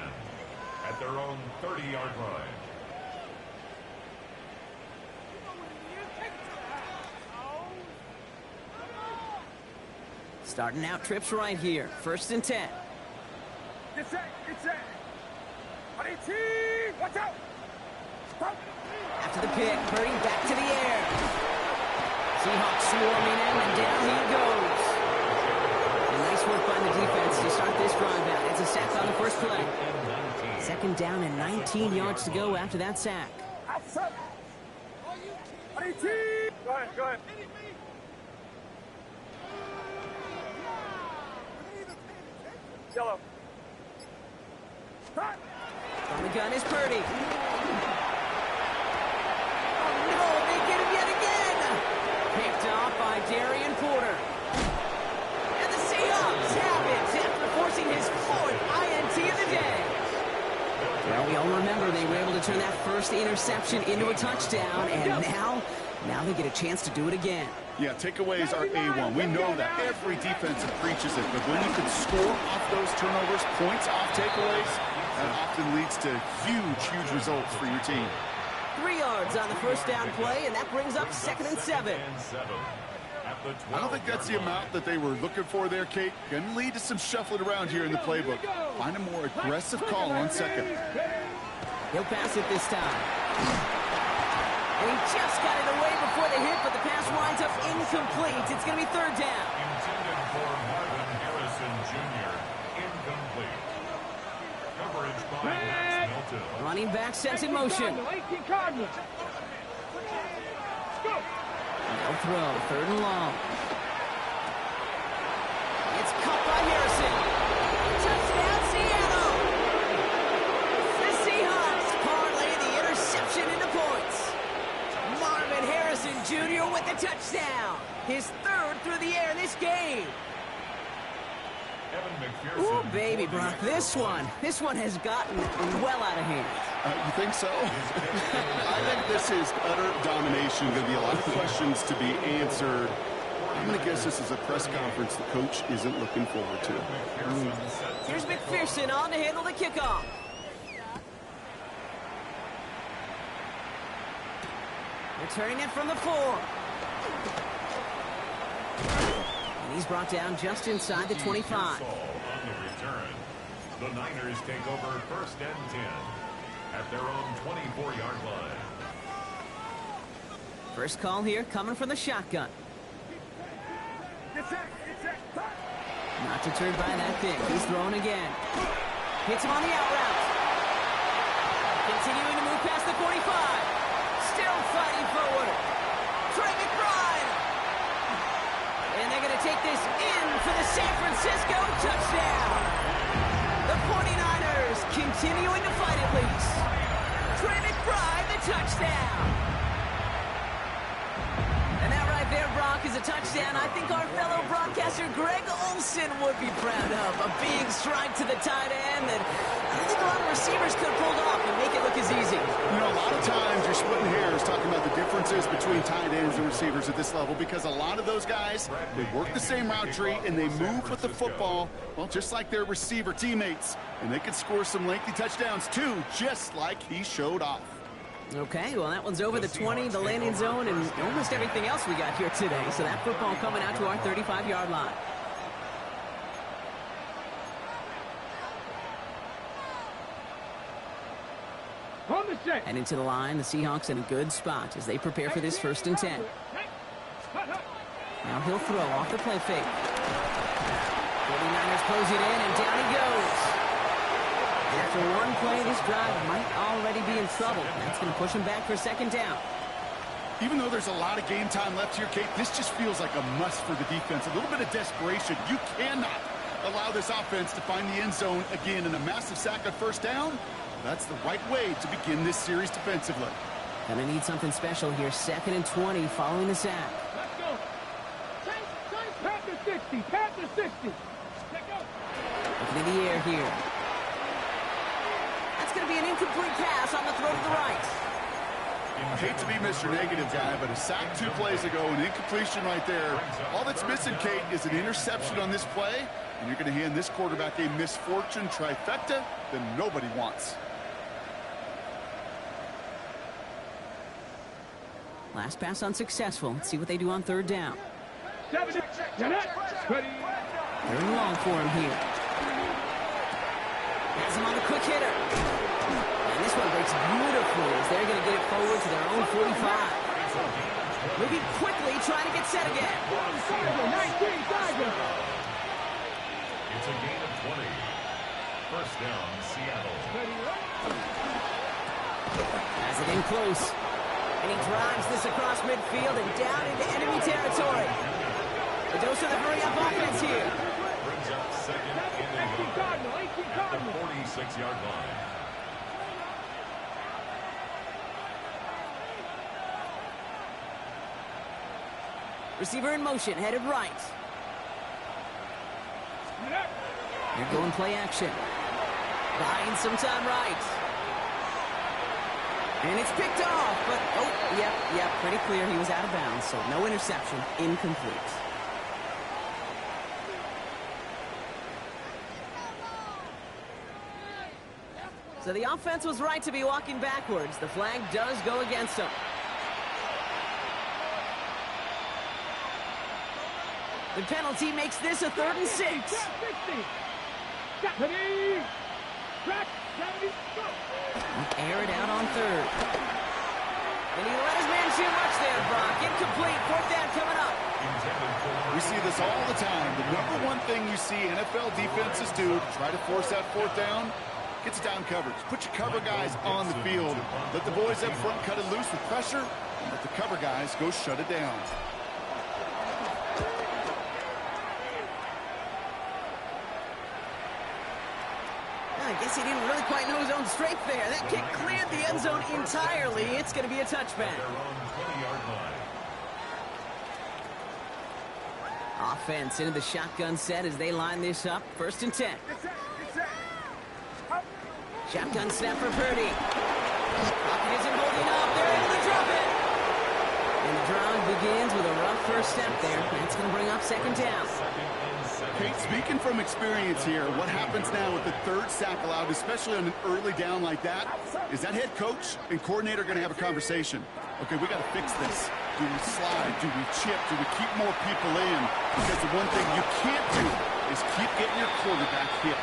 at their own 30-yard line.
Starting out trips right here. 1st and 10.
Get set, get set. 118, watch out. Stop.
After the pick, Purdy back to the air. Seahawks swarming him, and down he goes. And nice work by the defense to start this drive out. It's a sack on the first play. 2nd down and 19 yards to go after that sack.
Outside. 118. Go ahead, go ahead. Yellow. Start.
From the gun is Purdy. Oh no, they get him yet again. Picked off by Darian Porter. And the Seahawks have it after forcing his 4th INT of the day. Well, we all remember they were able to turn that first interception into a touchdown, and now they get a chance to do it again.
Yeah, takeaways are A1. We know that. Every defensive preaches it. But when you can score off those turnovers, points off takeaways, that often leads to huge results for your team.
3 yards on the first down play, and that brings up 2nd and 7.
I don't think that's the amount that they were looking for there, Kate. Going to lead to some shuffling around here in the playbook. Find a more aggressive call on 2nd.
He'll pass it this time. And he just got it away before the hit, but the pass winds up incomplete. It's going to be 3rd down.
Intended for Marvin Harrison Jr. Incomplete. Coverage by Max Milton.
Running back sets in motion. No throw, 3rd and long. It's caught by Harrison. Touchdown, Seattle! The Seahawks parlay the interception into points. Marvin Harrison Jr. with the touchdown. His 3rd through the air this game. Ooh, baby, Brock, this one has gotten well out of hand.
You think so? I think this is utter domination. Going to be a lot of questions to be answered. I'm going to guess this is a press conference the coach isn't looking forward to.
Here's McPherson on to handle the kickoff. Returning it from the 4. And he's brought down just inside the 25.
On the return, the Niners take over 1st and 10 at their own 24-yard line.
First call here coming from the shotgun. Not deterred by that pick. He's throwing again. Hits him on the out route. Continuing to move past the 45. Still fighting forward. Trey McBride. And they're going to take this in for the San Francisco touchdown. The 49ers continuing to fight at least. Trey McBride, the touchdown. And that right there, Brock, is a touchdown I think our fellow broadcaster Greg Olsen would be proud of. A big strike to the tight end that I think a lot of receivers could have pulled off and make it look as easy.
You know, a lot of times you're splitting hairs talking about the differences between tight ends and receivers at this level because a lot of those guys, they work the same route tree and they move with the football, well, just like their receiver teammates. And they can score some lengthy touchdowns, too, just like he showed off.
Okay, well, that one's over the 20, the landing zone, and almost everything else we got here today. So that football coming out to our 35-yard line.
On the set.
And into the line, the Seahawks in a good spot as they prepare for this 1st and 10. Now he'll throw off the play fake. 49ers close it in, and down he goes. After one play, this drive might already be in trouble. That's going to push him back for 2nd down.
Even though there's a lot of game time left here, Kate, this just feels like a must for the defense. A little bit of desperation. You cannot allow this offense to find the end zone again in a massive sack on 1st down. That's the right way to begin this series defensively.
Gonna need something special here. 2nd and 20 following the sack.
Let's go. Pat the 60. Pat the 60. Let's go.
Looking in the air here. That's going to be an incomplete pass on the throw to the right.
I hate to be Mr. Negative guy, but a sack 2 plays ago, an incompletion right there. All that's missing, Kate, is an interception on this play, and you're going to hand this quarterback a misfortune trifecta that nobody wants.
Last pass unsuccessful. Let's see what they do on 3rd down.
7. Ready.
3rd and long for him here. Has him on the quick hitter. And this one breaks beautifully as they're going to get it forward to their own 45. Moving quickly, trying to get set again.
It's a gain of 20. 1st down, Seattle.
Has it in close. And he drives this across midfield and down into enemy territory. A dose of the hurry-up offense here.
Brings up 2nd and 11 at the 46-yard line.
Receiver in motion, headed right. They're going play action. Buying some time right. And it's picked off, but, oh, yep, pretty clear he was out of bounds, so no interception, incomplete. So the offense was right to be walking backwards. The flag does go against them. The penalty makes this a 3rd and 6. Air it out on 3rd. And he let his man too much there, Brock. Incomplete. 4th down coming up.
We see this all the time. The number one thing you see NFL defenses do to try to force that 4th down, gets down coverage. Put your cover guys on the field. Let the boys up front cut it loose with pressure, But the cover guys go shut it down.
I guess he didn't really quite know his own strength there. That kick cleared the end zone entirely. It's going to be a touchback. Offense into the shotgun set as they line this up. 1st and 10. Shotgun snap for Purdy. Pocket isn't holding up. They're able to drop it. And the drive begins with a rough first step there. That's going to bring up 2nd down.
Kate, speaking from experience here, what happens now with the 3rd sack allowed, especially on an early down like that, is that head coach and coordinator going to have a conversation. Okay, we got to fix this. Do we slide? Do we chip? Do we keep more people in? Because the one thing you can't do is keep getting your quarterback hit.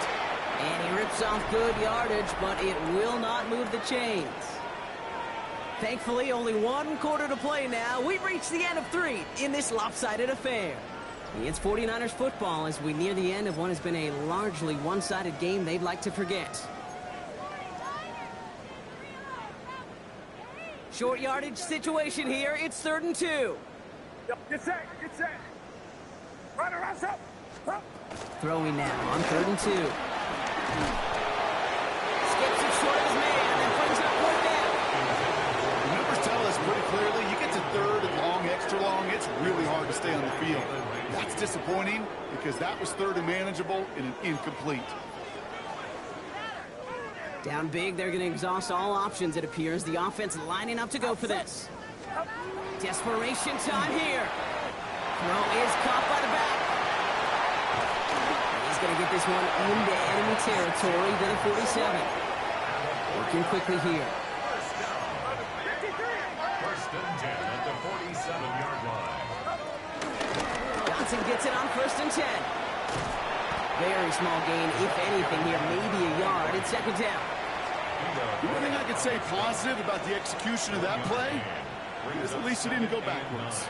And he rips off good yardage, but it will not move the chains. Thankfully, only 1 quarter to play now. We've reached the end of 3 in this lopsided affair. It's 49ers football as we near the end of what has been a largely one-sided game they'd like to forget. Short yardage situation here. It's 3rd and 2.
Get set. Run around up.
Throwing now on 3rd and 2. Skips it short of his man and brings up 4th down.
The numbers tell us pretty clearly, you get to 3rd and long, extra long, it's really hard to stay on the field. That's disappointing because that was 3rd and manageable and an incomplete.
Down big, they're going to exhaust all options, it appears. The offense lining up to go for this. Desperation time here. Throw is caught by the back. He's going to get this one into enemy territory, then a 47. Working quickly here.
1st and 10 at the 47-yard line.
Johnson gets it on 1st and 10. Very small gain, if anything here, maybe a yard. It's 2nd down.
The one thing I could say positive about the execution of that play is at least he didn't go backwards.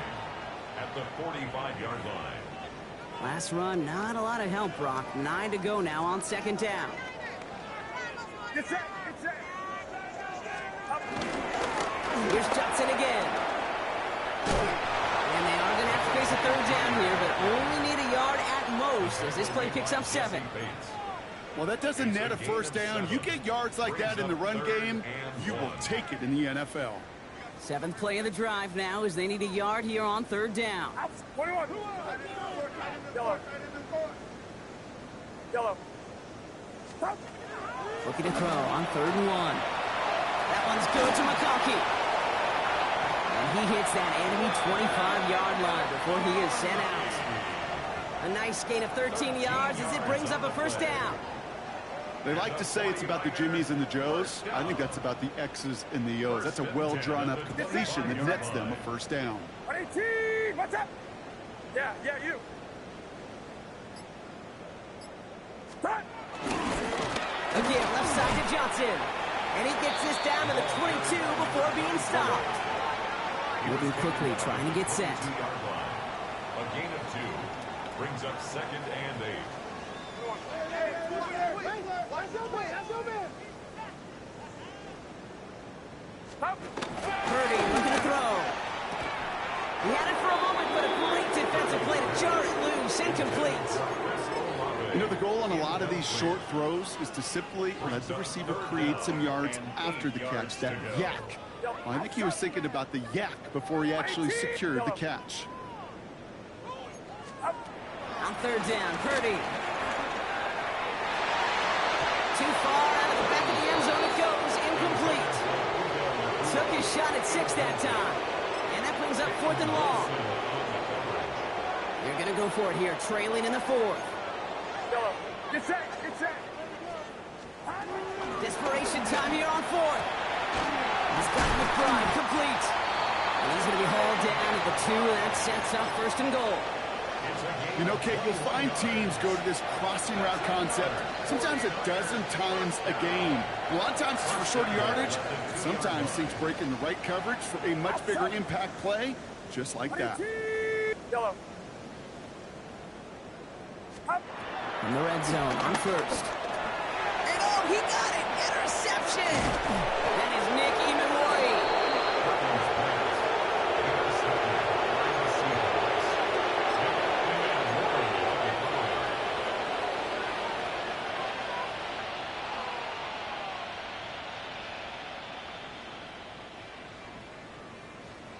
At the 45-yard line.
Last run, not a lot of help, Brock. 9 to go now on 2nd down.
Get set.
Here's Johnson again. And they are going to have to face a 3rd down here, but only need a yard at most as this play picks up 7.
Well, that doesn't net a 1st down. You get yards like that in the run game, you will take it in the NFL.
7th play of the drive now as they need a yard here on 3rd down.
21. Yellow.
Looking to throw on 3rd and 1. That one's good to McConkey. And he hits that enemy 25-yard line before he is sent out. A nice gain of 13 yards as it brings up a 1st down.
They like to say it's about the Jimmies and the Joes. I think that's about the X's and the O's. That's a well-drawn-up completion that nets them a 1st down.
18. What's up? Yeah, you. Start.
Again, left side to Johnson. And he gets this down to the 22 before being stopped. Moving quickly, trying to get set.
A gain of 2 brings up 2nd and 8.
Purdy looking to throw. He had it for a moment, but a great defensive play to jar it loose. Incomplete.
You know, the goal on a lot of these short throws is to simply let the receiver create some yards after the catch, that yak. Well, I think he was thinking about the yak before he actually secured the catch.
On 3rd down, Purdy. Too far out of the back of the end zone it goes. Incomplete. Took his shot at 6 that time. And that brings up 4th and long. They're going to go for it here, trailing in the 4th.
Get set.
Desperation time here on 4th. He's got McBride complete. And he's going to be hauled down at the 2, and that sets up 1st and goal.
You know, Kate, you'll find teams go to this crossing route concept sometimes a dozen times a game. A lot of times it's for shorter yardage. Sometimes things break in the right coverage for a much bigger impact play, just like that.
Yellow.
In the red zone on 1st. And oh, he got it! Interception! That is Nick Emenwari.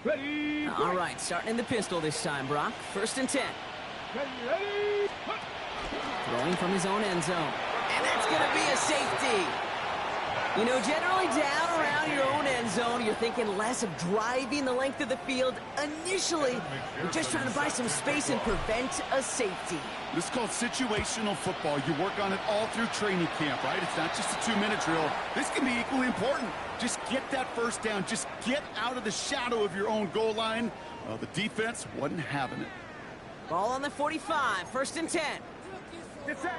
Ready.
All right, starting in the pistol this time, Brock. 1st and 10.
Ready.
Throwing from his own end zone. And that's going to be a safety. You know, generally down around your own end zone, you're thinking less of driving the length of the field. Initially, you're just trying to buy some space and prevent a safety.
This is called situational football. You work on it all through training camp, right? It's not just a 2-minute drill. This can be equally important. Just get that first down. Just get out of the shadow of your own goal line. Well, the defense wasn't having it.
Ball on the 45, 1st and 10.
Get set.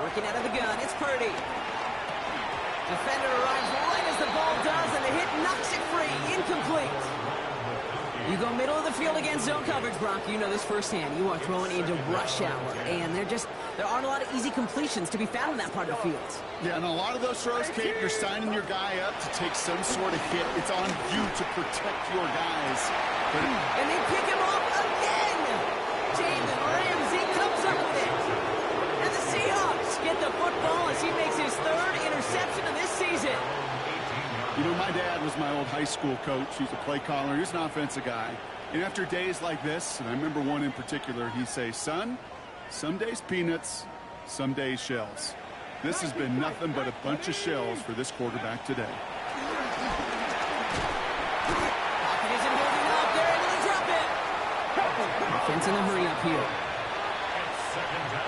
Working out of the gun, it's Purdy. Defender arrives right as the ball does, and the hit knocks it free. Incomplete. You go middle of the field against zone coverage, Brock. You know this firsthand. You are throwing into rush hour, and there aren't a lot of easy completions to be found in that part of the field.
Yeah, and a lot of those throws, Kate, you're signing your guy up to take some sort of hit. It's on you to protect your guys.
And they pick him off again. Jalen Ramsey comes up with it. And the Seahawks get the football as he makes his 3rd interception of this season.
You know, my dad was my old high school coach. He's a play caller. He was an offensive guy. And after days like this, and I remember one in particular, he'd say, son, some days peanuts, some days shells. This has been nothing but a bunch of shells for this quarterback today.
Pocket isn't moving up. They're able to drop it. Offense in a hurry up here.
Second down.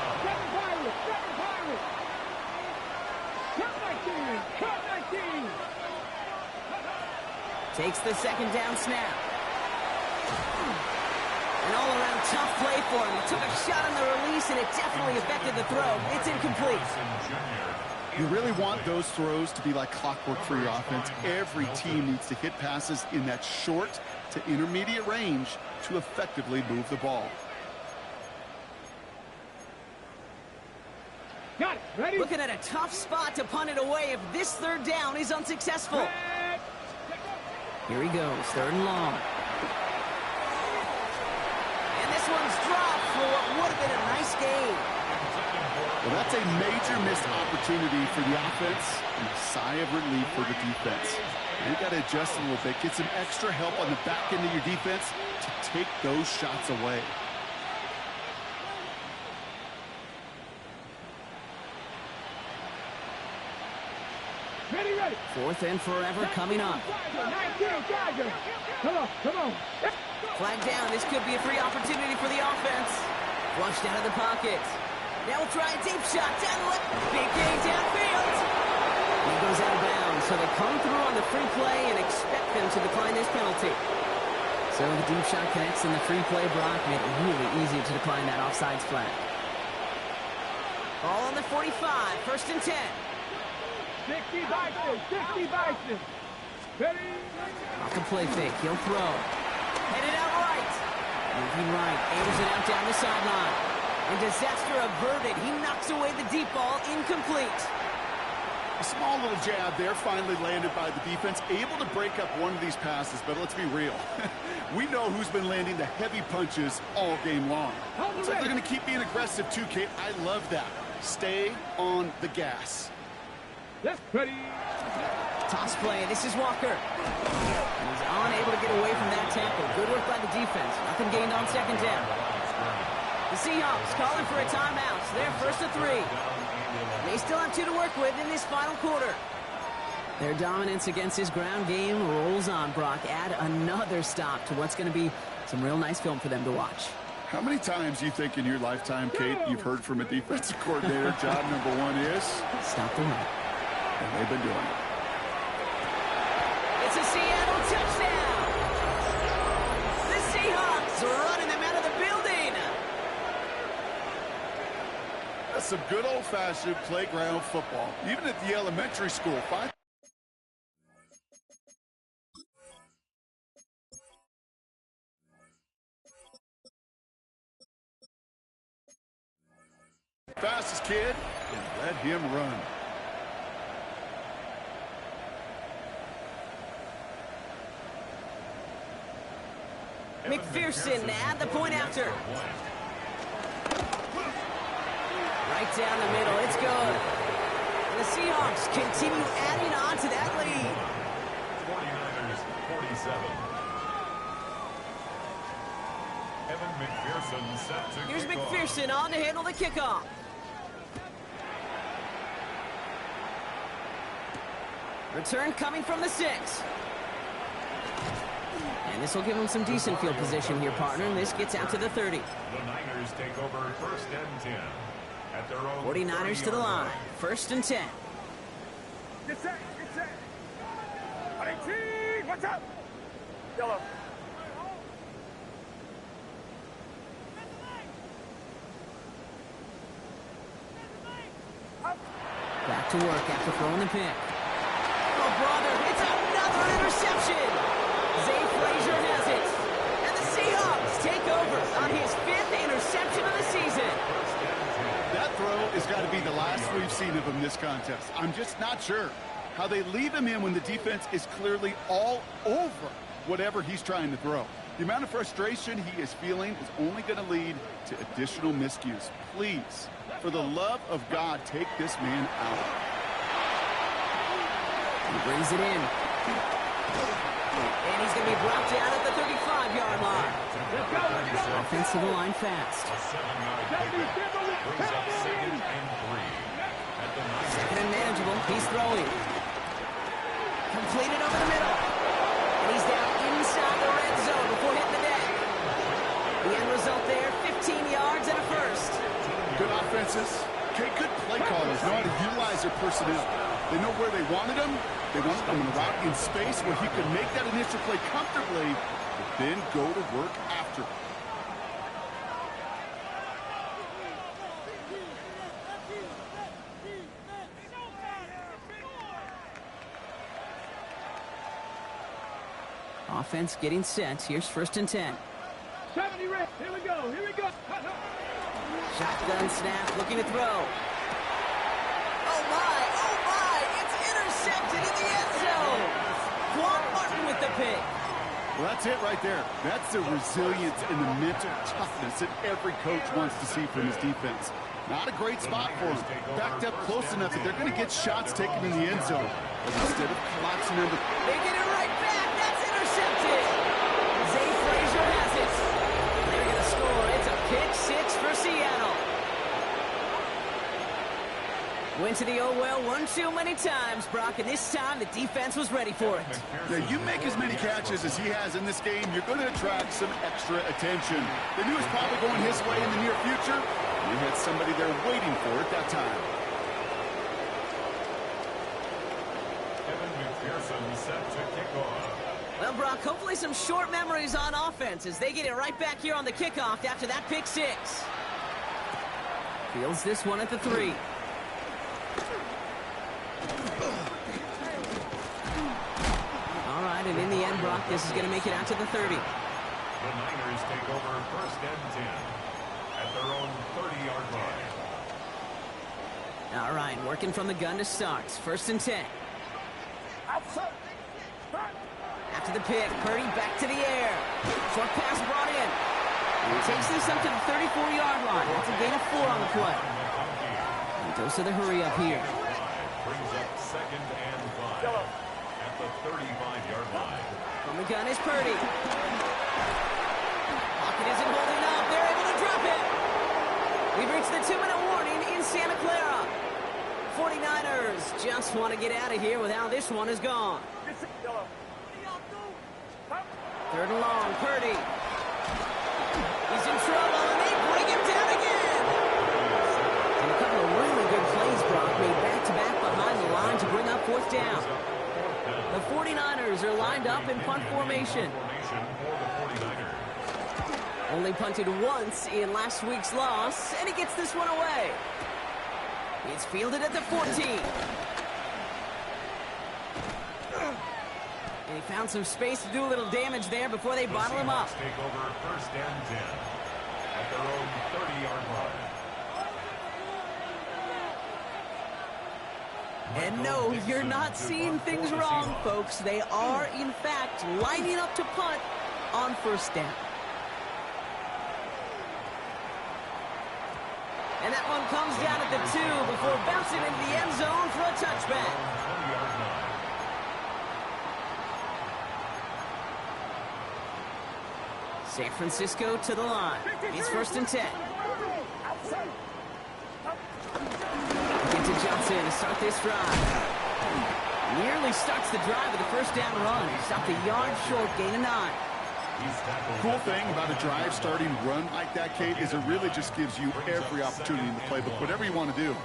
Takes the 2nd down snap. An all-around tough play for him. He took a shot on the release, and it definitely affected the throw. It's incomplete.
You really want those throws to be like clockwork for your offense. Every team needs to hit passes in that short to intermediate range to effectively move the ball.
Got it. Ready.
Looking at a tough spot to punt it away if this 3rd down is unsuccessful. Here he goes, 3rd and long. And this one's dropped for what would have been a nice gain.
Well, that's a major missed opportunity for the offense and a sigh of relief for the defense. You got to adjust a little bit, get some extra help on the back end of your defense to take those shots away.
Ready.
4th and forever coming up.
Come on.
Flag down. This could be a free opportunity for the offense. Flushed out of the pocket. Now we'll try a deep shot down the left. Big gain downfield. He goes out of bounds, so they come through on the free play and expect them to decline this penalty. So the deep shot connects in the free play. Brock made it really easy to decline that offsides flag. Ball on the 45, 1st and 10.
60 Bison. Ready.
Off the play fake, he'll throw. Headed out right. Moving right, airs it out down the sideline. And disaster averted. He knocks away the deep ball, incomplete.
A small little jab there, finally landed by the defense. Able to break up one of these passes, but let's be real. We know who's been landing the heavy punches all game long. So they're going to keep being aggressive too, Kate. I love that. Stay on the gas.
Left. Ready.
Toss play, this is Walker. And he's unable to get away from that tackle. Good work by the defense. Nothing gained on 2nd down. The Seahawks calling for a timeout. They're 1st and 3. They still have 2 to work with in this final quarter. Their dominance against his ground game rolls on, Brock. Add another stop to what's going to be some real nice film for them to watch.
How many times do you think in your lifetime, Kate, you've heard from a defensive coordinator, job number 1 is?
Stop the run.
And they've been doing it.
It's a Seattle touchdown. The Seahawks running them out of the building.
That's some good old-fashioned playground football. Even at the elementary school. Fastest kid, and let him run.
McPherson at the point after. Right down the middle. It's good. And the Seahawks continue adding on to that lead.
49ers 7. Evan McPherson set to
Here's
kick off.
McPherson on to handle the kickoff. Return coming from the 6. And this will give him some decent field position here, partner. And this gets out to the 30.
The Niners take over 1st and 10 at their own
49ers to the
30-yard
line. 1st and 10.
Get set, get set. 18, what's up? Yellow.
Back to work after throwing the pick. Oh, brother, it's another interception. Zay Frazier has it. And the Seahawks take over on his 5th interception of the season.
That throw has got to be the last we've seen of him this contest. I'm just not sure how they leave him in when the defense is clearly all over whatever he's trying to throw. The amount of frustration he is feeling is only going to lead to additional miscues. Please, for the love of God, take this man out.
He brings it in. And he's going to be brought down at the 35-yard line. Offensive line fast.
A 7-yard pickup brings up 2nd and 3 at the 9.
Second and manageable. He's throwing. Completed over the middle. And he's down inside the red zone before hitting the deck. The end result there, 15 yards and a first.
Good offenses. Okay, good play callers know how to utilize their personnel. They know where they wanted him. They wanted him in a route in space where he could make that initial play comfortably, but then go to work after.
Offense getting set. Here's 1st and 10.
70 reps, here we go, here we go.
Shotgun snap, looking to throw. Oh my, it's intercepted in the end zone. Quan Martin with the pick.
Well, that's it right there. That's the resilience and the mental toughness that every coach wants to see from his defense. Not a great spot for him. Backed up close enough that they're going to get shots taken in the end zone. But instead of collapsing under...
They get it right back. That's intercepted. Zay Frazier has it. They're going to score. It's a pick 6 for Seattle. Went to the oh-well one too many times, Brock, and this time the defense was ready for it.
Yeah, you make as many catches as he has in this game, you're going to attract some extra attention. They knew it was probably going his way in the near future. They had somebody there waiting for it that time.
Evan McPherson set to kick off.
Well, Brock, hopefully some short memories on offense as they get it right back here on the kickoff after that pick 6. Fields this one at the 3. All right, and in the end, Brock, this is going to make it out to the 30.
The Niners take over 1st and 10 at their own 30-yard line.
All right, working from the gun to start. 1st and 10. After the pick, Purdy back to the air. Short pass brought in. And he takes this up to the 34-yard line. That's a gain of 4 on the play. And goes to the hurry up here.
Brings up 2nd and 5 at the 35-yard line.
From the gun is Purdy. Pocket isn't holding up. They're able to drop it. We've reached the 2-minute warning in Santa Clara. 49ers just want to get out of here with how this one is gone. 3rd and long, Purdy. He's in trouble, and they bring him down again. And a couple of really good plays, Brock, made back-to-back behind the line to bring up 4th down. The 49ers are lined up in punt formation. Only punted once in last week's loss, and he gets this one away. It's fielded at the 14. And he found some space to do a little damage there before they bottle him up.
Take over 1st and 10 at their own 30-yard line.
And no, you're not seeing things wrong, folks. They are, in fact, lining up to punt on 1st down. And that one comes down at the 2 before bouncing into the end zone for a touchback. San Francisco to the line. It's 1st and 10. Get to Johnson to start this drive. Nearly starts the drive with a first down run. Stopped a yard short, gain of 9.
Cool thing about a drive starting run like that, Kate, is it really just gives you every opportunity in the playbook, whatever you want to do.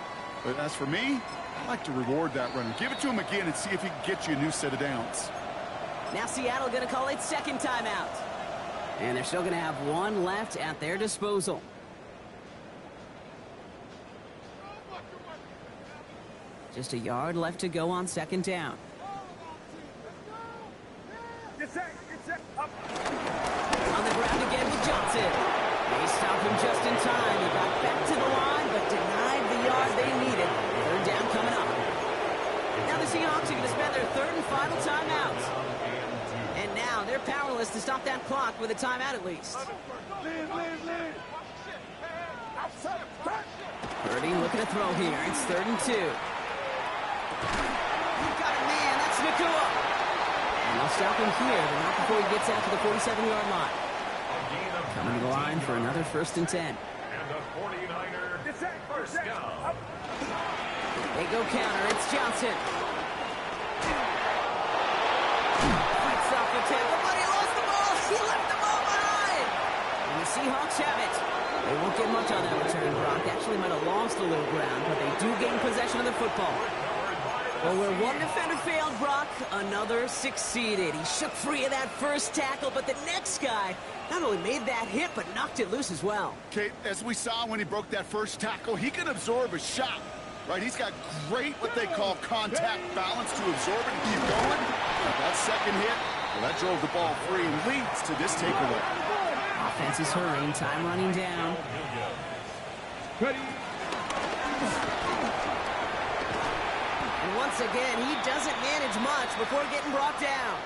But as for me, I like to reward that runner. Give it to him again and see if he can get you a new set of downs.
Now Seattle going to call its second timeout. And they're still going to have one left at their disposal. Just a yard left to go on 2nd down. On the ground again with Johnson. They stopped him just in time. He got back to the line, but denied the yard they needed. 3rd down coming up. Now the Seahawks are going to spend their 3rd and final timeout. And now they're powerless to stop that clock with a timeout at least. Purdy looking to throw here. It's 3rd and 2. You've got a man. That's Nacua. And they'll stop him here, but not before he gets out to the 47-yard line. Coming to the line for another 1st and 10.
And the 49er first down.
They go counter. It's Johnson. Fights off the tackle, but he lost the ball. He left the ball behind. And the Seahawks have it. They won't get much on that return, Brock. Actually might have lost a little ground, but they do gain possession of the football. Well, where one defender failed, Brock, another succeeded. He shook free of that first tackle, but the next guy not only made that hit, but knocked it loose as well.
Kate, as we saw when he broke that first tackle, he can absorb a shot, right? He's got great, what they call contact balance to absorb it and keep going. That second hit, well, that drove the ball free and leads to this takeaway.
Offense is hurrying, time running down.
Ready.
And once again, he doesn't manage much before getting brought down.